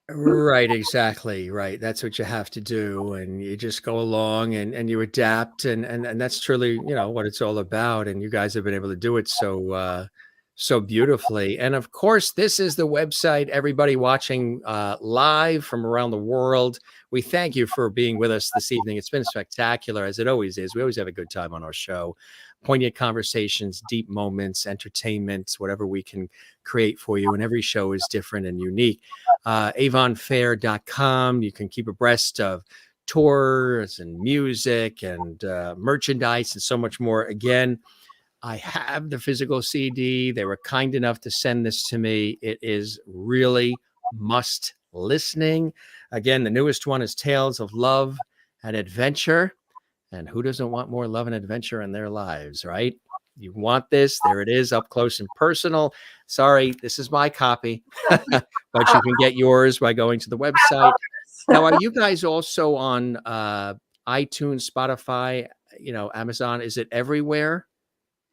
Right, exactly. Right. That's what you have to do. And you just go along and you adapt. And that's truly, what it's all about. And you guys have been able to do it so beautifully. And of course, this is the website, everybody watching live from around the world. We thank you for being with us this evening. It's been spectacular, as it always is. We always have a good time on our show. Poignant conversations, deep moments, entertainment, whatever we can create for you. And every show is different and unique. AvonFaire.com. You can keep abreast of tours and music and merchandise and so much more. Again, I have the physical CD. They were kind enough to send this to me. It is really must listening. Again, the newest one is Tales of Love and Adventure. And who doesn't want more love and adventure in their lives, right? You want this. There it is, up close and personal. Sorry, this is my copy, but you can get yours by going to the website. Now, are you guys also on iTunes, Spotify, Amazon? Is it everywhere?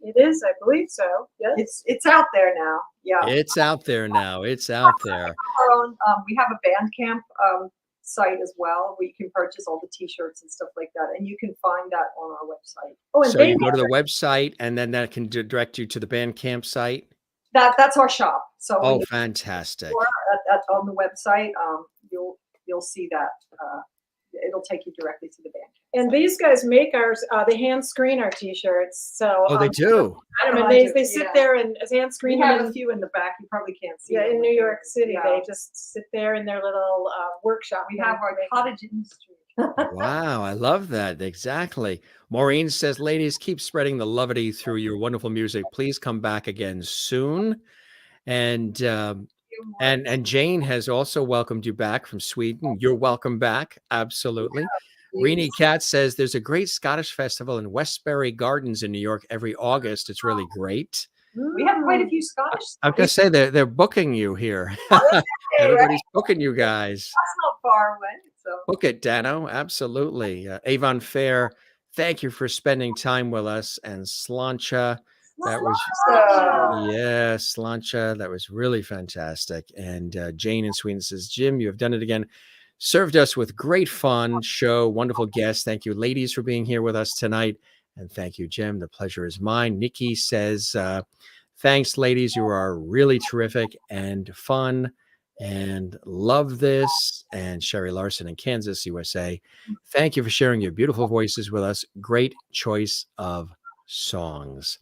It is, I believe so. Yes. It's out there now. Yeah. It's out there now. It's out there. Our own, we have a Bandcamp site as well, where you can purchase all the T-shirts and stuff like that, and you can find that on our website. Oh, and so you go to the website, and then that can direct you to the Bandcamp site. That's our shop. So fantastic! On the website, you'll see that. It'll take you directly to the Bandcamp. And these guys make ours. They hand screen our T-shirts. So they do. And they sit there and hand screen. We have a few in the back. You probably can't see. Yeah, in New York City, they just sit there in their little workshop. We have our cottage industry Wow, I love that. Exactly. Maureen says, ladies, keep spreading the levity through your wonderful music. Please come back again soon. And and Jane has also welcomed you back from Sweden. You're welcome back. Absolutely. Renee Cat says there's a great Scottish festival in Westbury Gardens in New York every August. It's really great. We have quite a few Scottish. I'm gonna say they're booking you here. Everybody's booking you guys. That's not far away. So Book it, Dano. Absolutely. Avon Faire, thank you for spending time with us. And Slancha, that was, yeah, Slancha, that was really fantastic. And Jane in Sweden says, Jim, you have done it again. Served us with great fun show, wonderful guests. Thank you, ladies, for being here with us tonight. And thank you, Jim. The pleasure is mine. Nikki says, thanks, ladies. You are really terrific and fun. And love this. And Sherry Larson in Kansas, USA. Thank you for sharing your beautiful voices with us. Great choice of songs.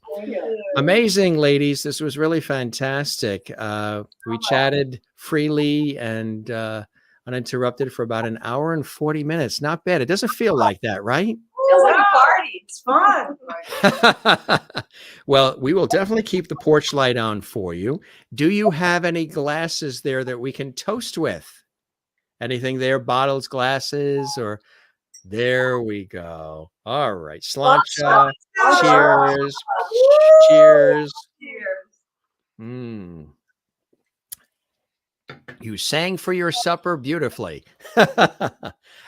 Amazing, ladies. This was really fantastic. We chatted freely and uninterrupted for about an hour and 40 minutes. Not bad. It doesn't feel like that, right? feels like a party. It's fun. Well, we will definitely keep the porch light on for you. Do you have any glasses there that we can toast with? Anything there? Bottles, glasses, or there we go. All right. Slancha. Cheers. Cheers. Mm. You sang for your supper beautifully.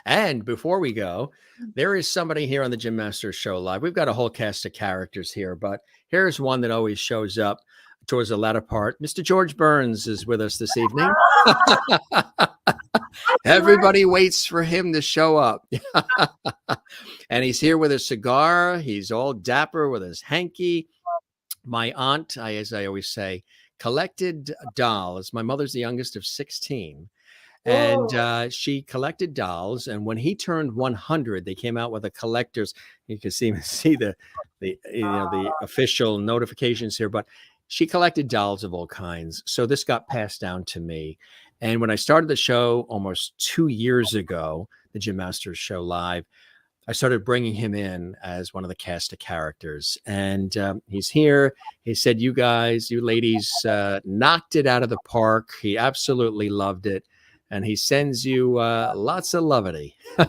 And before we go, there is somebody here on the Jim Masters Show Live. We've got a whole cast of characters here, but here's one that always shows up towards the latter part. Mr. George Burns is with us this evening. Everybody waits for him to show up. And he's here with a cigar. He's all dapper with his hanky. My aunt, as I always say, collected dolls. My mother's the youngest of 16. And she collected dolls. And when he turned 100, they came out with a collector's. You can see the official notifications here, but she collected dolls of all kinds. So this got passed down to me. And when I started the show almost 2 years ago, the Jim Masters Show Live, I started bringing him in as one of the cast of characters. And he's here. He said, you ladies knocked it out of the park. He absolutely loved it. And he sends you lots of levity. From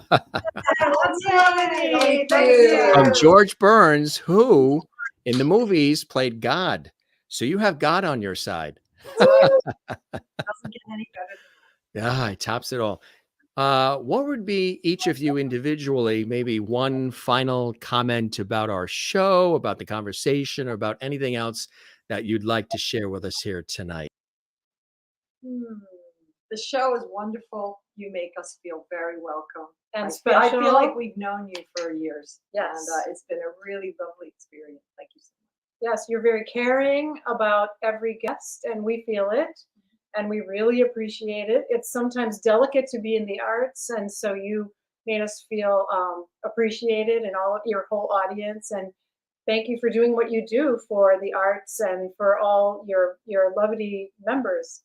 George Burns, who in the movies played God. So you have God on your side. Doesn't get any better. Yeah, he tops it all. What would be each of you individually, maybe one final comment about our show, about the conversation, or about anything else that you'd like to share with us here tonight? The show is wonderful. You make us feel very welcome. And I special. feel like we've known you for years. Yes. And it's been a really lovely experience. Thank you so much. Yes, you're very caring about every guest, and we feel it, and we really appreciate it. It's sometimes delicate to be in the arts, and so you made us feel appreciated, and all of your whole audience. And thank you for doing what you do for the arts and for all your levity members.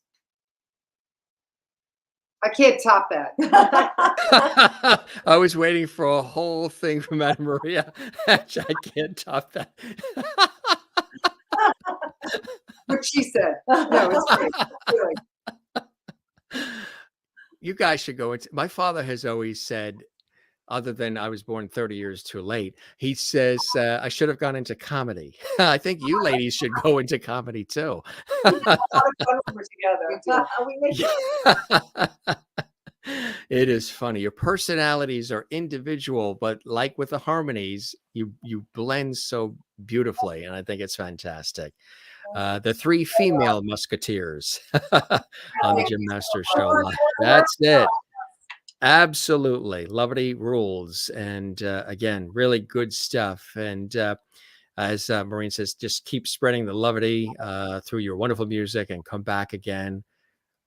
I can't top that. I was waiting for a whole thing from Anna Maria. I can't top that. What she said. No, it's great. Really. You guys should go into. My father has always said, other than I was born 30 years too late, he says I should have gone into comedy. I think you ladies should go into comedy too. It is funny. Your personalities are individual, but like with the harmonies, you blend so beautifully, and I think it's fantastic. The three female musketeers on the Jim Masters Show Live. That's it. Absolutely. Levity rules. And again, really good stuff. And as Maureen says, just keep spreading the levity through your wonderful music and come back again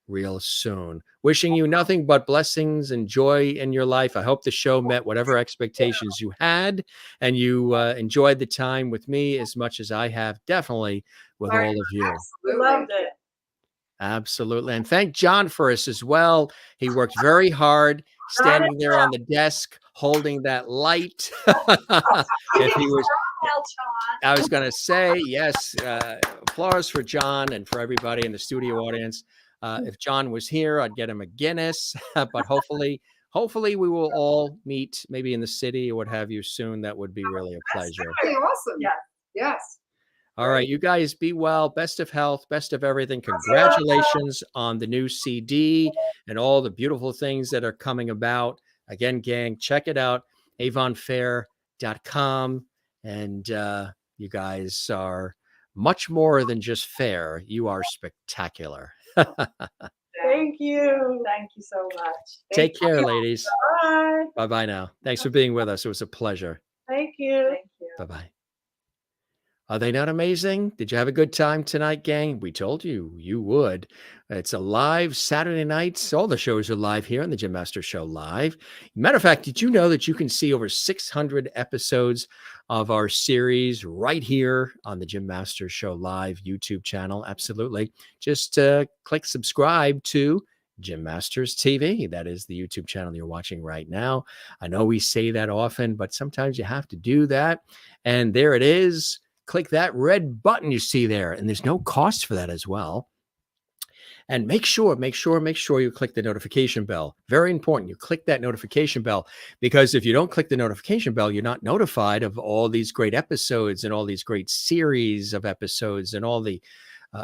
real soon. Wishing you nothing but blessings and joy in your life. I hope the show met whatever expectations you had, and you enjoyed the time with me as much as I have, definitely with all of you. We loved it. Absolutely. And thank John for us as well. He worked very hard, standing there on the desk, holding that light. If he was, Well, John. I was going to say, yes, applause for John and for everybody in the studio audience. If John was here, I'd get him a Guinness, but hopefully we will all meet maybe in the city or what have you soon. That would be really a pleasure. Very awesome. Yeah. Yes. All right, you guys be well. Best of health, best of everything. Congratulations on the new CD and all the beautiful things that are coming about. Again, gang, check it out, avonfaire.com. And you guys are much more than just fair. You are spectacular. Thank you. Thank you so much. Take care, ladies. Bye. Bye-bye now. Thanks for being with us. It was a pleasure. Thank you. Thank you. Bye-bye. Are they not amazing? Did you have a good time tonight, gang? We told you you would. It's a live Saturday nights. All the shows are live here on the Jim Master Show Live. Matter of fact, did you know that you can see over 600 episodes of our series right here on the Jim Master Show Live YouTube channel? Absolutely. Just click subscribe to Jim Masters TV. That is the YouTube channel you're watching right now. I know we say that often, but sometimes you have to do that. And there it is. Click that red button you see there, and there's no cost for that as well. And make sure you click the notification bell. Very important. You click that notification bell, because if you don't click the notification bell, you're not notified of all these great episodes and all these great series of episodes and all the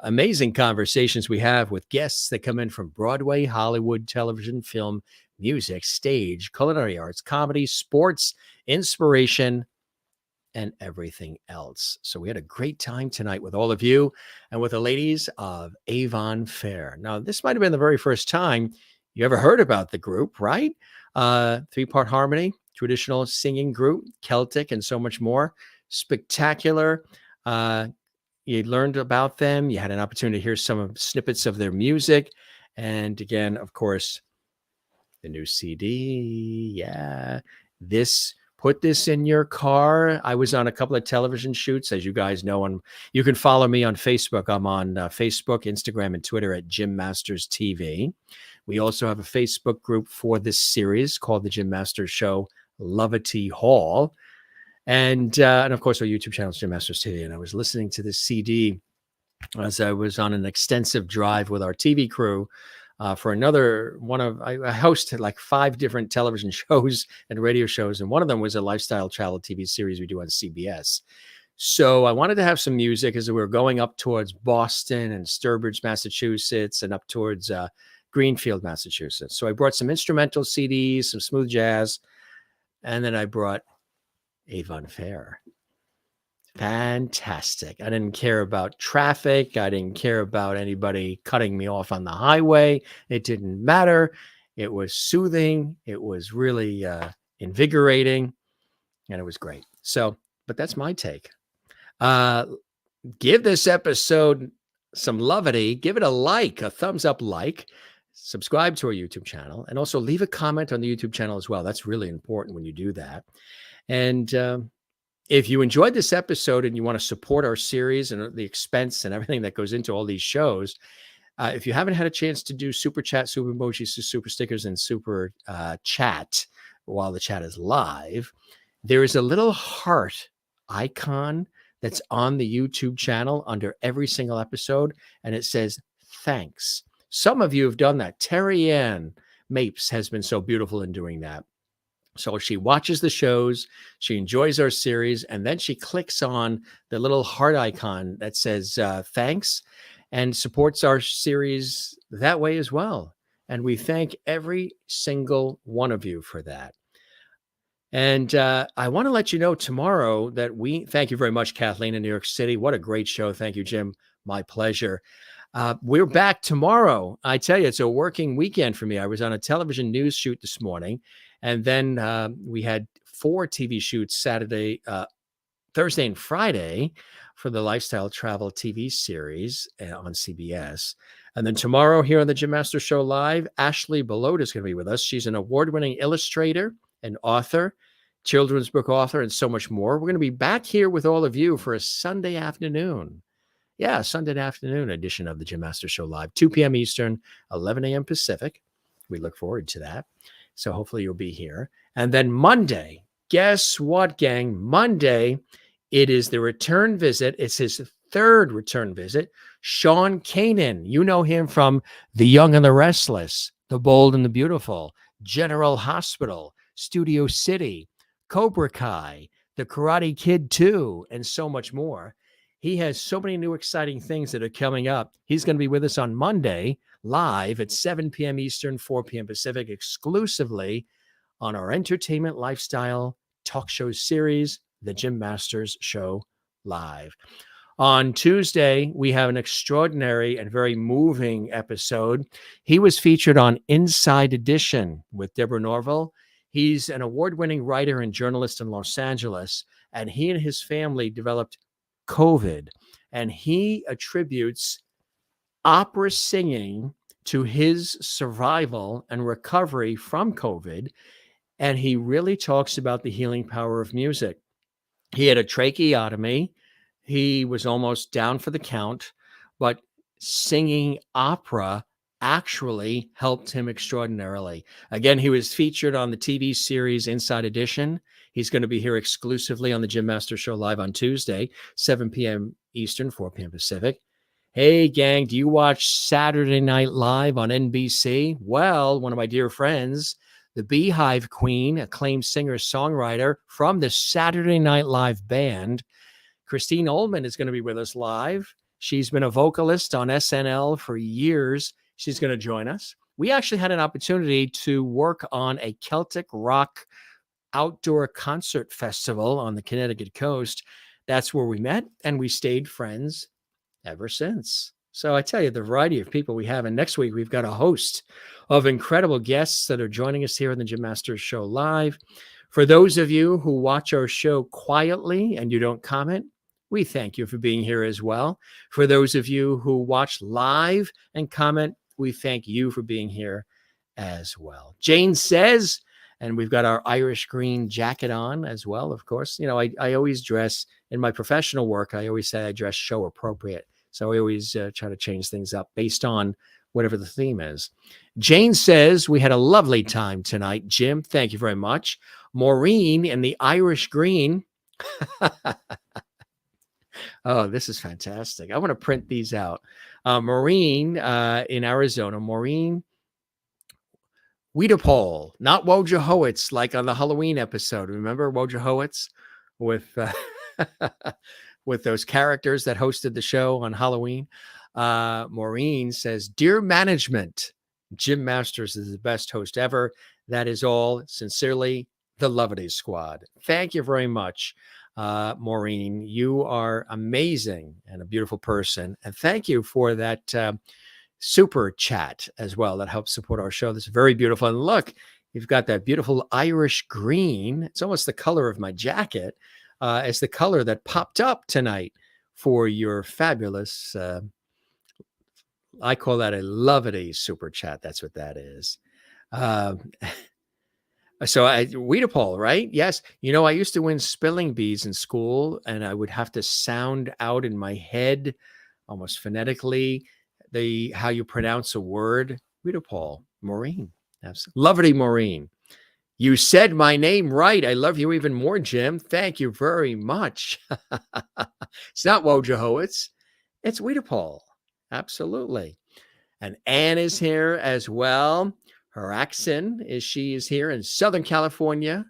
amazing conversations we have with guests that come in from Broadway, Hollywood, television, film, music, stage, culinary arts, comedy, sports, inspiration, and everything else. So we had a great time tonight with all of you and with the ladies of Avon Faire. Now, this might have been the very first time you ever heard about the group, right? 3-part harmony, traditional singing group, Celtic, and so much more. Spectacular. You learned about them. You had an opportunity to hear some snippets of their music. And again, of course, the new CD. Yeah. Put this in your car. I was on a couple of television shoots, as you guys know, you can follow me on Facebook. I'm on Facebook, Instagram, and Twitter at Jim Masters TV. We also have a Facebook group for this series called The Jim Masters Show, Lullaby Hall. And of course, our YouTube channel is Jim Masters TV. And I was listening to this CD as I was on an extensive drive with our TV crew for another one of, I hosted like 5 different television shows and radio shows. And one of them was a lifestyle travel TV series we do on CBS. So I wanted to have some music as we were going up towards Boston and Sturbridge, Massachusetts, and up towards Greenfield, Massachusetts. So I brought some instrumental CDs, some smooth jazz, and then I brought Avon Faire. Fantastic. I didn't care about traffic. I didn't care about anybody cutting me off on the highway. It didn't matter. It was soothing. It was really invigorating, and it was great. So, but that's my take. Give this episode some levity. Give it a like, a thumbs up like. Subscribe to our YouTube channel, and also leave a comment on the YouTube channel as well. That's really important when you do that. And if you enjoyed this episode and you want to support our series and the expense and everything that goes into all these shows, if you haven't had a chance to do super chat, super emojis, super stickers, and super chat while the chat is live, there is a little heart icon that's on the YouTube channel under every single episode, and it says thanks. Some of you have done that. Terry Ann Mapes has been so beautiful in doing that. So she watches the shows, she enjoys our series, and then she clicks on the little heart icon that says thanks, and supports our series that way as well. And we thank every single one of you for that. And I want to let you know tomorrow that thank you very much, Kathleen in New York City. What a great show. Thank you, Jim. My pleasure. We're back tomorrow. I tell you, it's a working weekend for me. I was on a television news shoot this morning. And then we had 4 TV shoots Saturday, Thursday, and Friday for the Lifestyle Travel TV series on CBS. And then tomorrow here on the Jim Master Show Live, Ashley Bellotta is going to be with us. She's an award-winning illustrator, an author, children's book author, and so much more. We're going to be back here with all of you for a Sunday afternoon. Yeah, Sunday afternoon edition of the Jim Master Show Live, 2 p.m. Eastern, 11 a.m. Pacific. We look forward to that. So hopefully you'll be here. And then Monday, guess what, gang? Monday, it is the return visit. It's his third return visit. Sean Kanan, you know him from The Young and the Restless, The Bold and the Beautiful, General Hospital, Studio City, Cobra Kai, The Karate Kid 2, and so much more. He has so many new exciting things that are coming up. He's going to be with us on Monday, live at 7 p.m. Eastern, 4 p.m. Pacific, exclusively on our entertainment lifestyle talk show series, The Jim Masters Show Live. On Tuesday, we have an extraordinary and very moving episode. He was featured on Inside Edition with Deborah Norville. He's an award-winning writer and journalist in Los Angeles, and he and his family developed COVID, and he attributes opera singing to his survival and recovery from COVID, and he really talks about the healing power of music. He had a tracheotomy. He was almost down for the count, but singing opera actually helped him extraordinarily. Again, he was featured on the TV series Inside Edition. He's going to be here exclusively on the Jim Master Show Live on Tuesday, 7 p.m. Eastern, 4 p.m. Pacific. Hey, gang, do you watch Saturday Night Live on NBC? Well, one of my dear friends, the Beehive Queen, acclaimed singer-songwriter from the Saturday Night Live band, Christine Ullman, is going to be with us live. She's been a vocalist on SNL for years. She's going to join us. We actually had an opportunity to work on a Celtic rock outdoor concert festival on the Connecticut coast. That's where we met, and we stayed friends ever since. So I tell you, the variety of people we have. And next week, we've got a host of incredible guests that are joining us here on the Jim Masters Show Live. For those of you who watch our show quietly and you don't comment, we thank you for being here as well. For those of you who watch live and comment, we thank you for being here as well. Jane says, and we've got our Irish green jacket on as well, of course. You know, I always dress, in my professional work, I always say I dress show appropriate. So I always try to change things up based on whatever the theme is. Jane says, we had a lovely time tonight. Jim, thank you very much. Maureen in the Irish green. Oh, this is fantastic. I want to print these out. Maureen in Arizona. Maureen Wiedepol, not Wojciechowicz, like on the Halloween episode. Remember Wojciechowicz with with those characters that hosted the show on Halloween? Maureen says, "Dear management, Jim Masters is the best host ever. That is all. Sincerely, the Loveday Squad." Thank you very much, Maureen. You are amazing and a beautiful person. And thank you for that super chat as well that helps support our show. That's very beautiful. And look, you've got that beautiful Irish green. It's almost the color of my jacket. It's the color that popped up tonight for your fabulous, I call that a Loveday super chat. That's what that is. So Wiedepol, right? Yes. You know, I used to win spelling bees in school, and I would have to sound out in my head almost phonetically how you pronounce a word. Wiedepol, Maureen. Lovely Maureen. You said my name right. I love you even more, Jim. Thank you very much. It's not Wojciechowicz. It's Wiedepol. Absolutely. And Anne is here as well. Her accent she is here in Southern California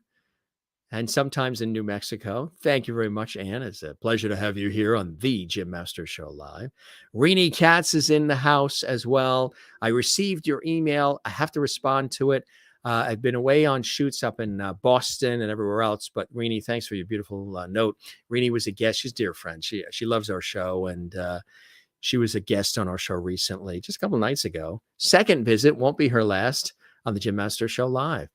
and sometimes in New Mexico. Thank you very much, Anne. It's a pleasure to have you here on the Jim Masters Show Live. Renee Katz is in the house as well. I received your email. I have to respond to it. I've been away on shoots up in Boston and everywhere else, but Renee, thanks for your beautiful note. Renee was a guest. She's a dear friend. She loves our show, and she was a guest on our show recently, just a couple nights ago. Second visit, won't be her last on the Jim Masters Show Live.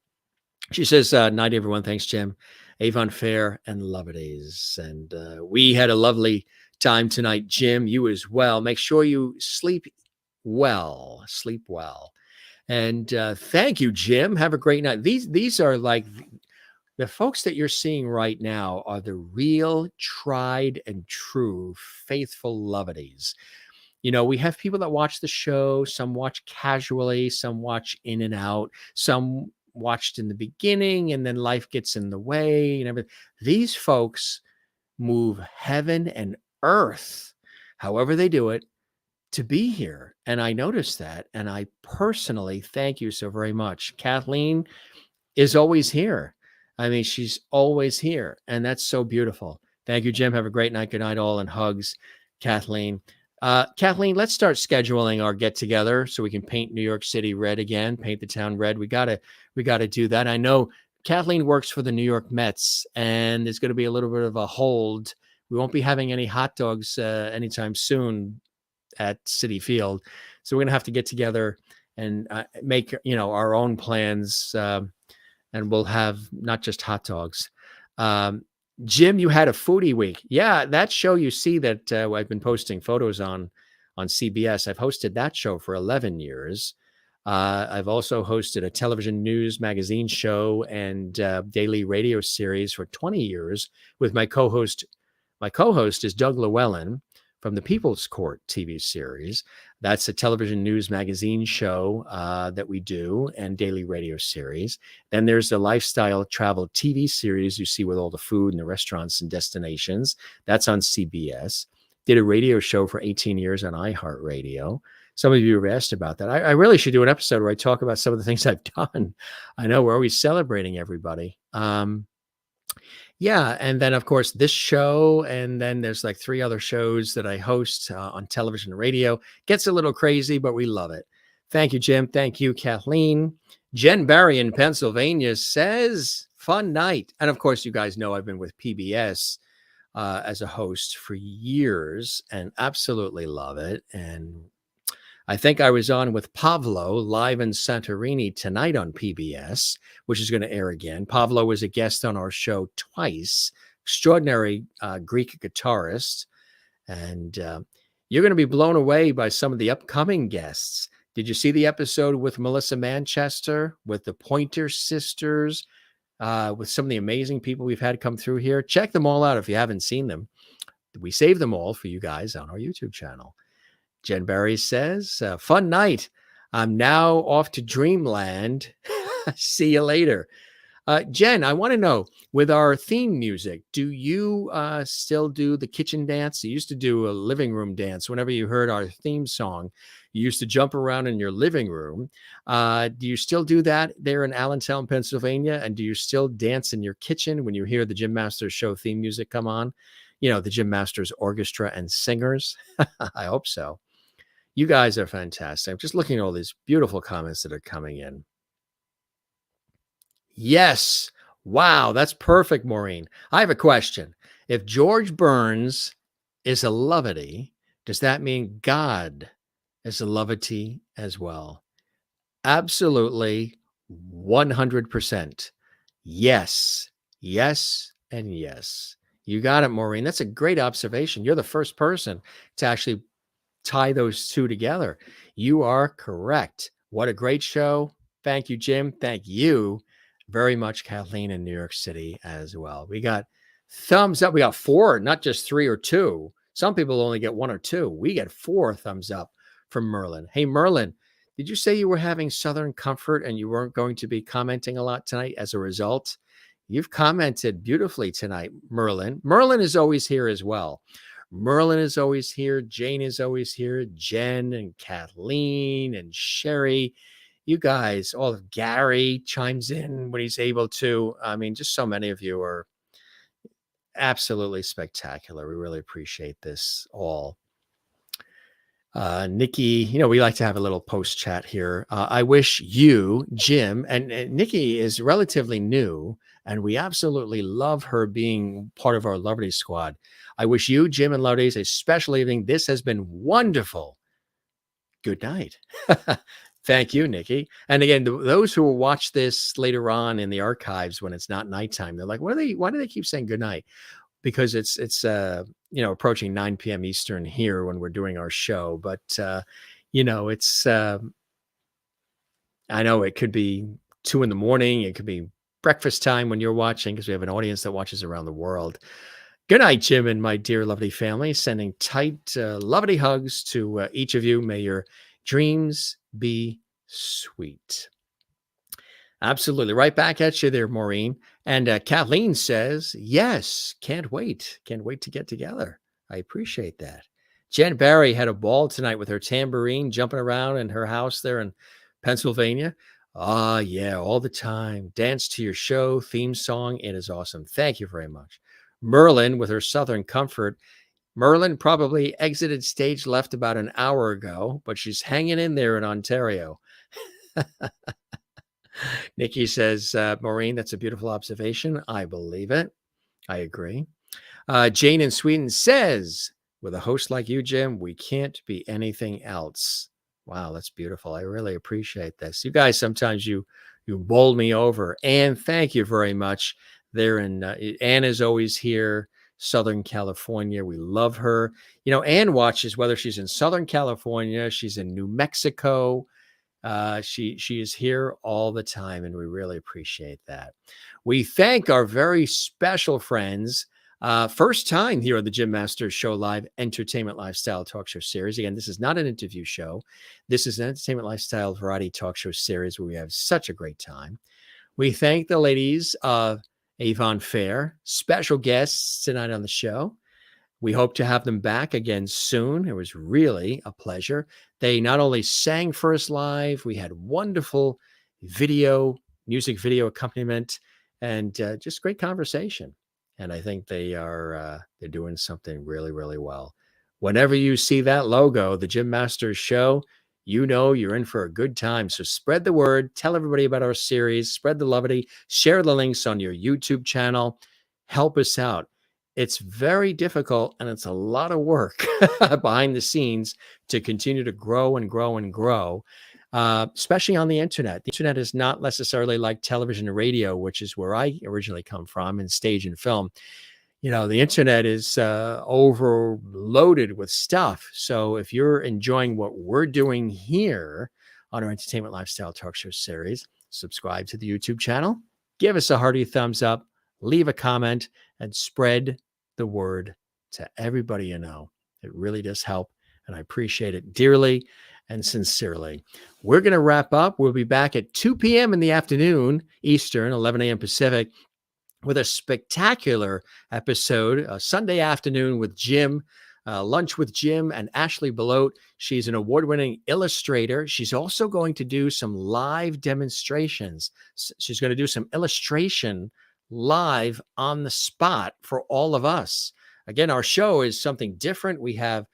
She says, night, everyone. Thanks, Jim. Avon Faire and Lovedays. And we had a lovely time tonight, Jim. You as well. Make sure you sleep well. Sleep well. And thank you, Jim. Have a great night. These are like The folks that you're seeing right now are the real tried and true faithful lovedies. You know, we have people that watch the show, some watch casually, some watch in and out, some watched in the beginning and then life gets in the way and everything. These folks move heaven and earth, however they do it, to be here. And I noticed that. And I personally thank you so very much. Kathleen is always here. I mean, she's always here. And that's so beautiful. Thank you, Jim. Have a great night. Good night, all, and hugs, Kathleen. Kathleen, let's start scheduling our get together so we can paint New York City red again, paint the town red. We gotta do that. I know Kathleen works for the New York Mets, and there's going to be a little bit of a hold. We won't be having any hot dogs anytime soon at Citi Field, so we're going to have to get together and make our own plans, and we'll have not just hot dogs. Jim, you had a foodie week. Yeah, that show you see that I've been posting photos on CBS. I've hosted that show for 11 years. I've also hosted a television news magazine show and daily radio series for 20 years with my co-host. My co-host is Doug Llewellyn from the People's Court TV series. That's a television news magazine show that we do and daily radio series. Then there's the lifestyle travel TV series you see with all the food and the restaurants and destinations. That's on CBS. Did a radio show for 18 years on iHeartRadio. Some of you have asked about that. I really should do an episode where I talk about some of the things I've done. I know we're always celebrating everybody. Yeah. And then, of course, this show. And then there's like 3 other shows that I host on television and radio. Gets a little crazy, but we love it. Thank you, Jim. Thank you, Kathleen. Jen Barry in Pennsylvania says, fun night. And of course, you guys know I've been with PBS as a host for years and absolutely love it. And I think I was on with Pavlo live in Santorini tonight on PBS, which is going to air again. Pavlo was a guest on our show twice. Extraordinary Greek guitarist. And you're going to be blown away by some of the upcoming guests. Did you see the episode with Melissa Manchester, with the Pointer Sisters, with some of the amazing people we've had come through here? Check them all out if you haven't seen them. We saved them all for you guys on our YouTube channel. Jen Barry says, fun night. I'm now off to dreamland. See you later. Jen, I want to know, with our theme music, do you still do the kitchen dance? You used to do a living room dance. Whenever you heard our theme song, you used to jump around in your living room. Do you still do that there in Allentown, Pennsylvania? And do you still dance in your kitchen when you hear the Jim Masters Show theme music come on? You know, the Jim Masters Orchestra and singers? I hope so. You guys are fantastic. I'm just looking at all these beautiful comments that are coming in. Yes. Wow. That's perfect, Maureen. I have a question. If George Burns is a lovety, does that mean God is a lovety as well? Absolutely. 100%. Yes. Yes. And yes. You got it, Maureen. That's a great observation. You're the first person to actually tie those two together. You are correct. What a great show. Thank you, Jim. Thank you very much, Kathleen, in New York City as well. We got thumbs up. We got 4, not just 3 or 2. Some people only get 1 or 2. We get 4 thumbs up from Merlin. Hey, Merlin, did you say you were having Southern comfort and you weren't going to be commenting a lot tonight as a result? You've commented beautifully tonight, Merlin. Merlin is always here as well. Merlin is always here. Jane is always here. Jen and Kathleen and Sherry. You guys, all of Gary chimes in when he's able to. I mean, just so many of you are absolutely spectacular. We really appreciate this all. Nikki, you know, we like to have a little post chat here. I wish you, Jim, and Nikki is relatively new, and we absolutely love her being part of our Lovely Squad. I wish you, Jim, and Lovelies a special evening. This has been wonderful. Good night. Thank you, Nikki. And again, those who will watch this later on in the archives when it's not nighttime, they're like, why do they keep saying good night? Because it's approaching 9 p.m. Eastern here when we're doing our show. But, it's, I know it could be 2 a.m. It could be breakfast time when you're watching, because we have an audience that watches around the world. Good night, Jim and my dear lovely family. Sending tight, lovely hugs to each of you. May your dreams be sweet. Absolutely. Right back at you there, Maureen. And Kathleen says, yes, can't wait. Can't wait to get together. I appreciate that. Jen Barry had a ball tonight with her tambourine jumping around in her house there in Pennsylvania. Ah, yeah, all the time. Dance to your show, theme song. It is awesome. Thank you very much. Merlin with her Southern Comfort. Merlin probably exited stage left about an hour ago, but she's hanging in there in Ontario. Nikki says, Maureen, that's a beautiful observation. I believe it. I agree. Jane in Sweden says, with a host like you, Jim, we can't be anything else. Wow, that's beautiful. I really appreciate this. You guys, sometimes you bowl me over. And thank you very much. There in Anne is always here, Southern California. We love her. You know, Anne watches whether she's in Southern California, she's in New Mexico. She is here all the time, and we really appreciate that. We thank our very special friends. First time here on the Jim Masters Show Live Entertainment Lifestyle Talk Show Series. Again, this is not an interview show. This is an entertainment lifestyle variety talk show series where we have such a great time. We thank the ladies of Avon Faire, special guests tonight on the show. We hope to have them back again soon. It was really a pleasure. They not only sang for us live, we had wonderful music video accompaniment, and just great conversation. And I think they're doing something really, really well. Whenever you see that logo, the Jim Masters Show, you know you're in for a good time. So spread the word, tell everybody about our series, spread the lovity, share the links on your YouTube channel, help us out. It's very difficult and it's a lot of work behind the scenes to continue to grow and grow and grow, especially on the internet. The internet is not necessarily like television and radio, which is where I originally come from, in stage and film. You know, the internet is overloaded with stuff. So if you're enjoying what we're doing here on our Entertainment Lifestyle Talk Show series, subscribe to the YouTube channel, give us a hearty thumbs up, leave a comment, and spread the word to everybody you know. It really does help, and I appreciate it dearly and sincerely. We're going to wrap up. We'll be back at 2 p.m. in the afternoon, Eastern, 11 a.m. Pacific, with a spectacular episode, a Sunday afternoon with Jim, lunch with Jim and Ashley Belote. She's an award-winning illustrator. She's also going to do some live demonstrations. She's going to do some illustration live on the spot for all of us. Again, our show is something different. We have,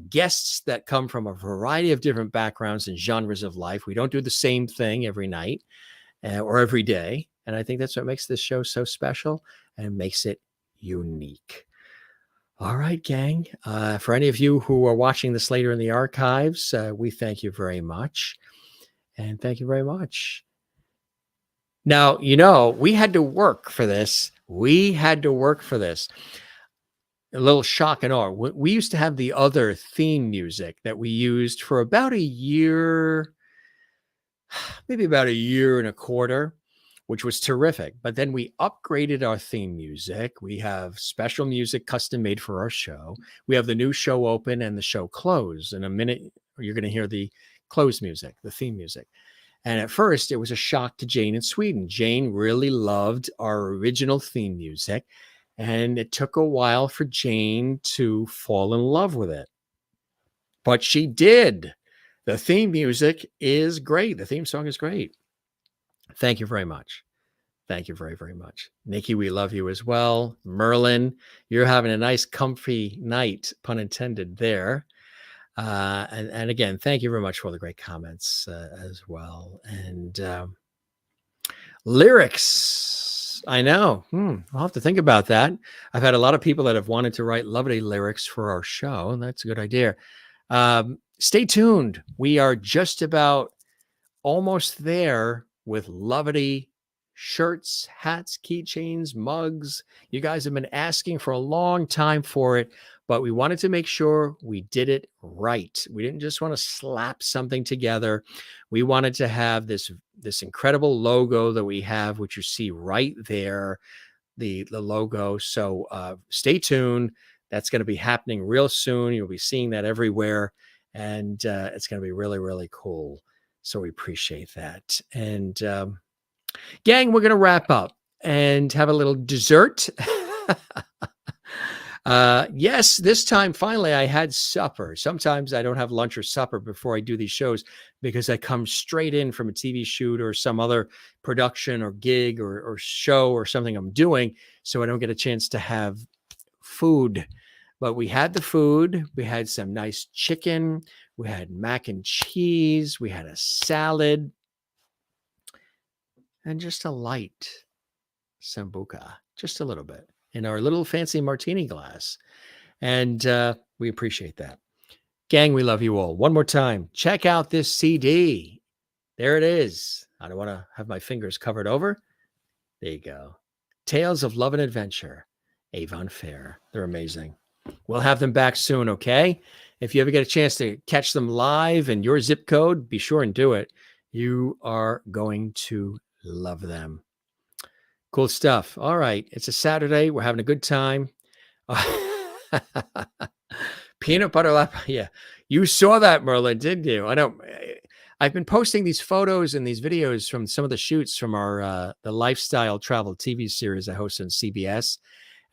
guests that come from a variety of different backgrounds and genres of life. We don't do the same thing every night or every day. And I think that's what makes this show so special and makes it unique. All right, gang. For any of you who are watching this later in the archives, we thank you very much. And thank you very much. Now, we had to work for this. A little shock and awe. We used to have the other theme music that we used for about a year, maybe about a year and a quarter, which was terrific. But then we upgraded our theme music. We have special music custom made for our show. We have the new show open and the show close. In a minute, you're going to hear the close music, the theme music. And at first, it was a shock to Jane in Sweden. Jane really loved our original theme music, and it took a while for Jane to fall in love with it. But she did. The theme music is great. The theme song is great. Thank you very much. Thank you very, very much. Nikki, we love you as well. Merlin, you're having a nice, comfy night, pun intended there. And again, thank you very much for all the great comments as well. And lyrics, I know. I'll have to think about that. I've had a lot of people that have wanted to write lovely lyrics for our show, and that's a good idea. Stay tuned. We are just about almost there with lovely shirts, hats, keychains, mugs. You guys have been asking for a long time for it, but we wanted to make sure we did it right. We didn't just want to slap something together. We wanted to have this incredible logo that we have, which you see right there, the logo. So stay tuned. That's going to be happening real soon. You'll be seeing that everywhere, and it's going to be really, really cool. So we appreciate that. And gang, we're going to wrap up and have a little dessert. Yes, this time finally I had supper. Sometimes I don't have lunch or supper before I do these shows because I come straight in from a TV shoot or some other production or gig or show or something I'm doing, so I don't get a chance to have food. But we had the food. We had some nice chicken. We had mac and cheese. We had a salad and just a light sambuca, just a little bit, in our little fancy martini glass. And we appreciate that. Gang, we love you all. One more time, check out this CD. There it is. I don't want to have my fingers covered over. There you go. Tales of Love and Adventure, Avon Faire. They're amazing. We'll have them back soon, okay? If you ever get a chance to catch them live in your zip code, be sure and do it. You are going to love them. Cool stuff. All right. It's a Saturday. We're having a good time. Peanut butter lap. Yeah. You saw that, Merlin, didn't you? I've been posting these photos and these videos from some of the shoots from our the lifestyle travel TV series I host on CBS.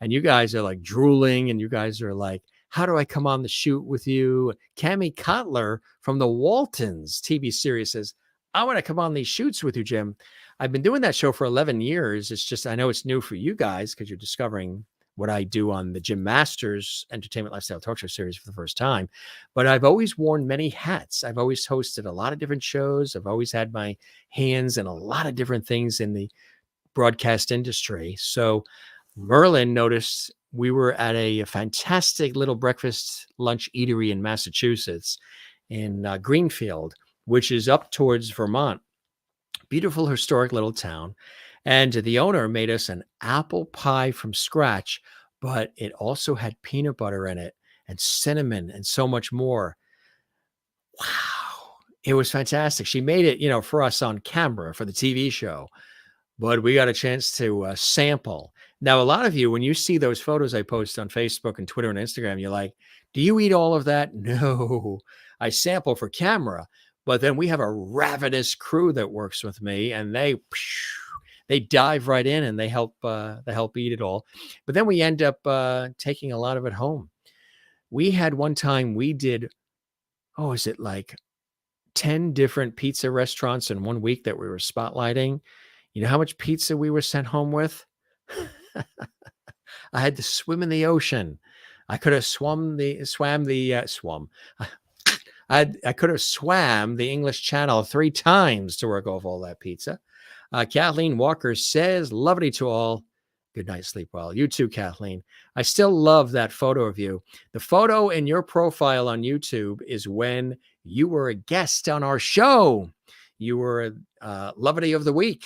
And you guys are like drooling, and you guys are like, how do I come on the shoot with you? Cammie Kotler from the Waltons TV series says, I want to come on these shoots with you, Jim. I've been doing that show for 11 years. It's just, I know it's new for you guys because you're discovering what I do on the Jim Masters Entertainment Lifestyle Talk Show series for the first time. But I've always worn many hats. I've always hosted a lot of different shows. I've always had my hands in a lot of different things in the broadcast industry. So Merlin noticed we were at a fantastic little breakfast lunch eatery in Massachusetts in Greenfield, which is up towards Vermont. Beautiful historic little town. And the owner made us an apple pie from scratch, but it also had peanut butter in it and cinnamon and so much more. Wow. It was fantastic. She made it, for us on camera for the TV show, but we got a chance to sample. Now, a lot of you, when you see those photos I post on Facebook and Twitter and Instagram, you're like, do you eat all of that? No, I sample for camera. But then we have a ravenous crew that works with me, and they dive right in and they help eat it all. But then we end up taking a lot of it home. We had one time we did, is it like 10 different pizza restaurants in 1 week that we were spotlighting? You know how much pizza we were sent home with? I had to swim in the ocean. I could have swam the English Channel 3 times to work off all that pizza. Kathleen Walker says, lovely to all. Good night, sleep well. You too, Kathleen. I still love that photo of you. The photo in your profile on YouTube is when you were a guest on our show. You were Lovely of the Week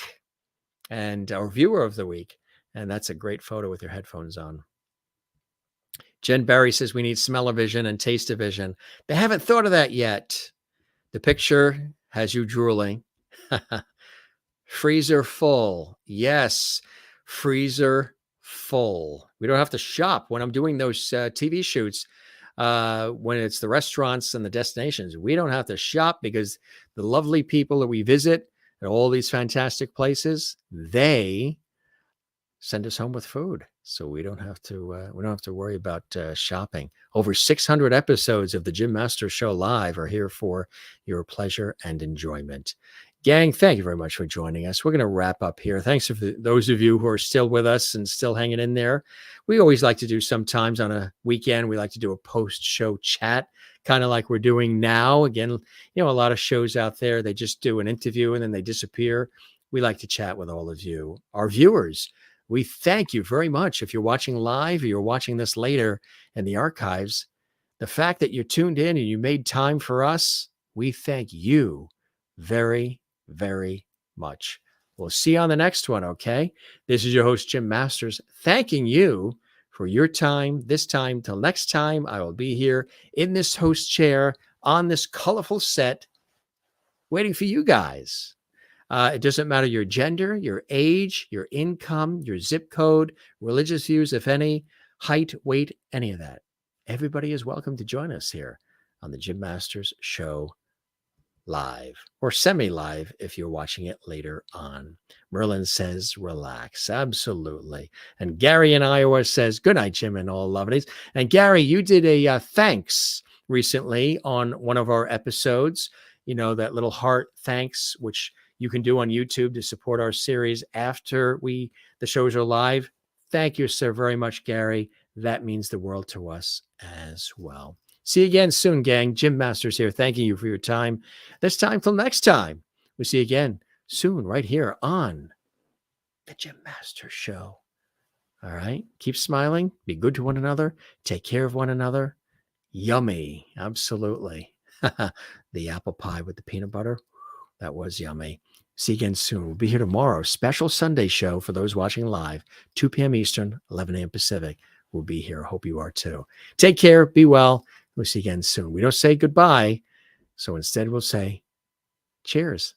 or Viewer of the Week. And that's a great photo with your headphones on. Jen Berry says we need smell-o-vision and taste-o-vision. They haven't thought of that yet. The picture has you drooling. Freezer full. Yes, freezer full. We don't have to shop when I'm doing those TV shoots. When it's the restaurants and the destinations, we don't have to shop because the lovely people that we visit at all these fantastic places, they send us home with food. So we don't have to worry about shopping. Over 600 episodes of the Jim Masters Show Live are here for your pleasure and enjoyment. Gang, thank you very much for joining us. We're going to wrap up here. Thanks for those of you who are still with us and still hanging in there. We always like to do sometimes on a weekend, we like to do a post-show chat, kind of like we're doing now. Again, a lot of shows out there, they just do an interview and then they disappear. We like to chat with all of you, our viewers. We thank you very much. If you're watching live or you're watching this later in the archives, the fact that you're tuned in and you made time for us, we thank you very, very much. We'll see you on the next one, okay? This is your host, Jim Masters, thanking you for your time. This time till next time, I will be here in this host chair on this colorful set waiting for you guys. It doesn't matter your gender, your age, your income, your zip code, religious views, if any, height, weight, any of that. Everybody is welcome to join us here on the Jim Masters Show live or semi-live if you're watching it later on. Merlin says, relax. Absolutely. And Gary in Iowa says, good night, Jim and all lovelies. And Gary, you did a thanks recently on one of our episodes, you know, that little heart thanks, which you can do on YouTube to support our series after the shows are live. Thank you, sir, very much, Gary. That means the world to us as well. See you again soon, gang. Jim Masters here. Thanking you for your time. This time till next time. We'll see you again soon right here on the Jim Masters Show. All right. Keep smiling. Be good to one another. Take care of one another. Yummy. Absolutely. The apple pie with the peanut butter. That was yummy. See you again soon. We'll be here tomorrow. Special Sunday show for those watching live. 2 p.m. Eastern, 11 a.m. Pacific. We'll be here. Hope you are too. Take care. Be well. We'll see you again soon. We don't say goodbye. So instead we'll say cheers.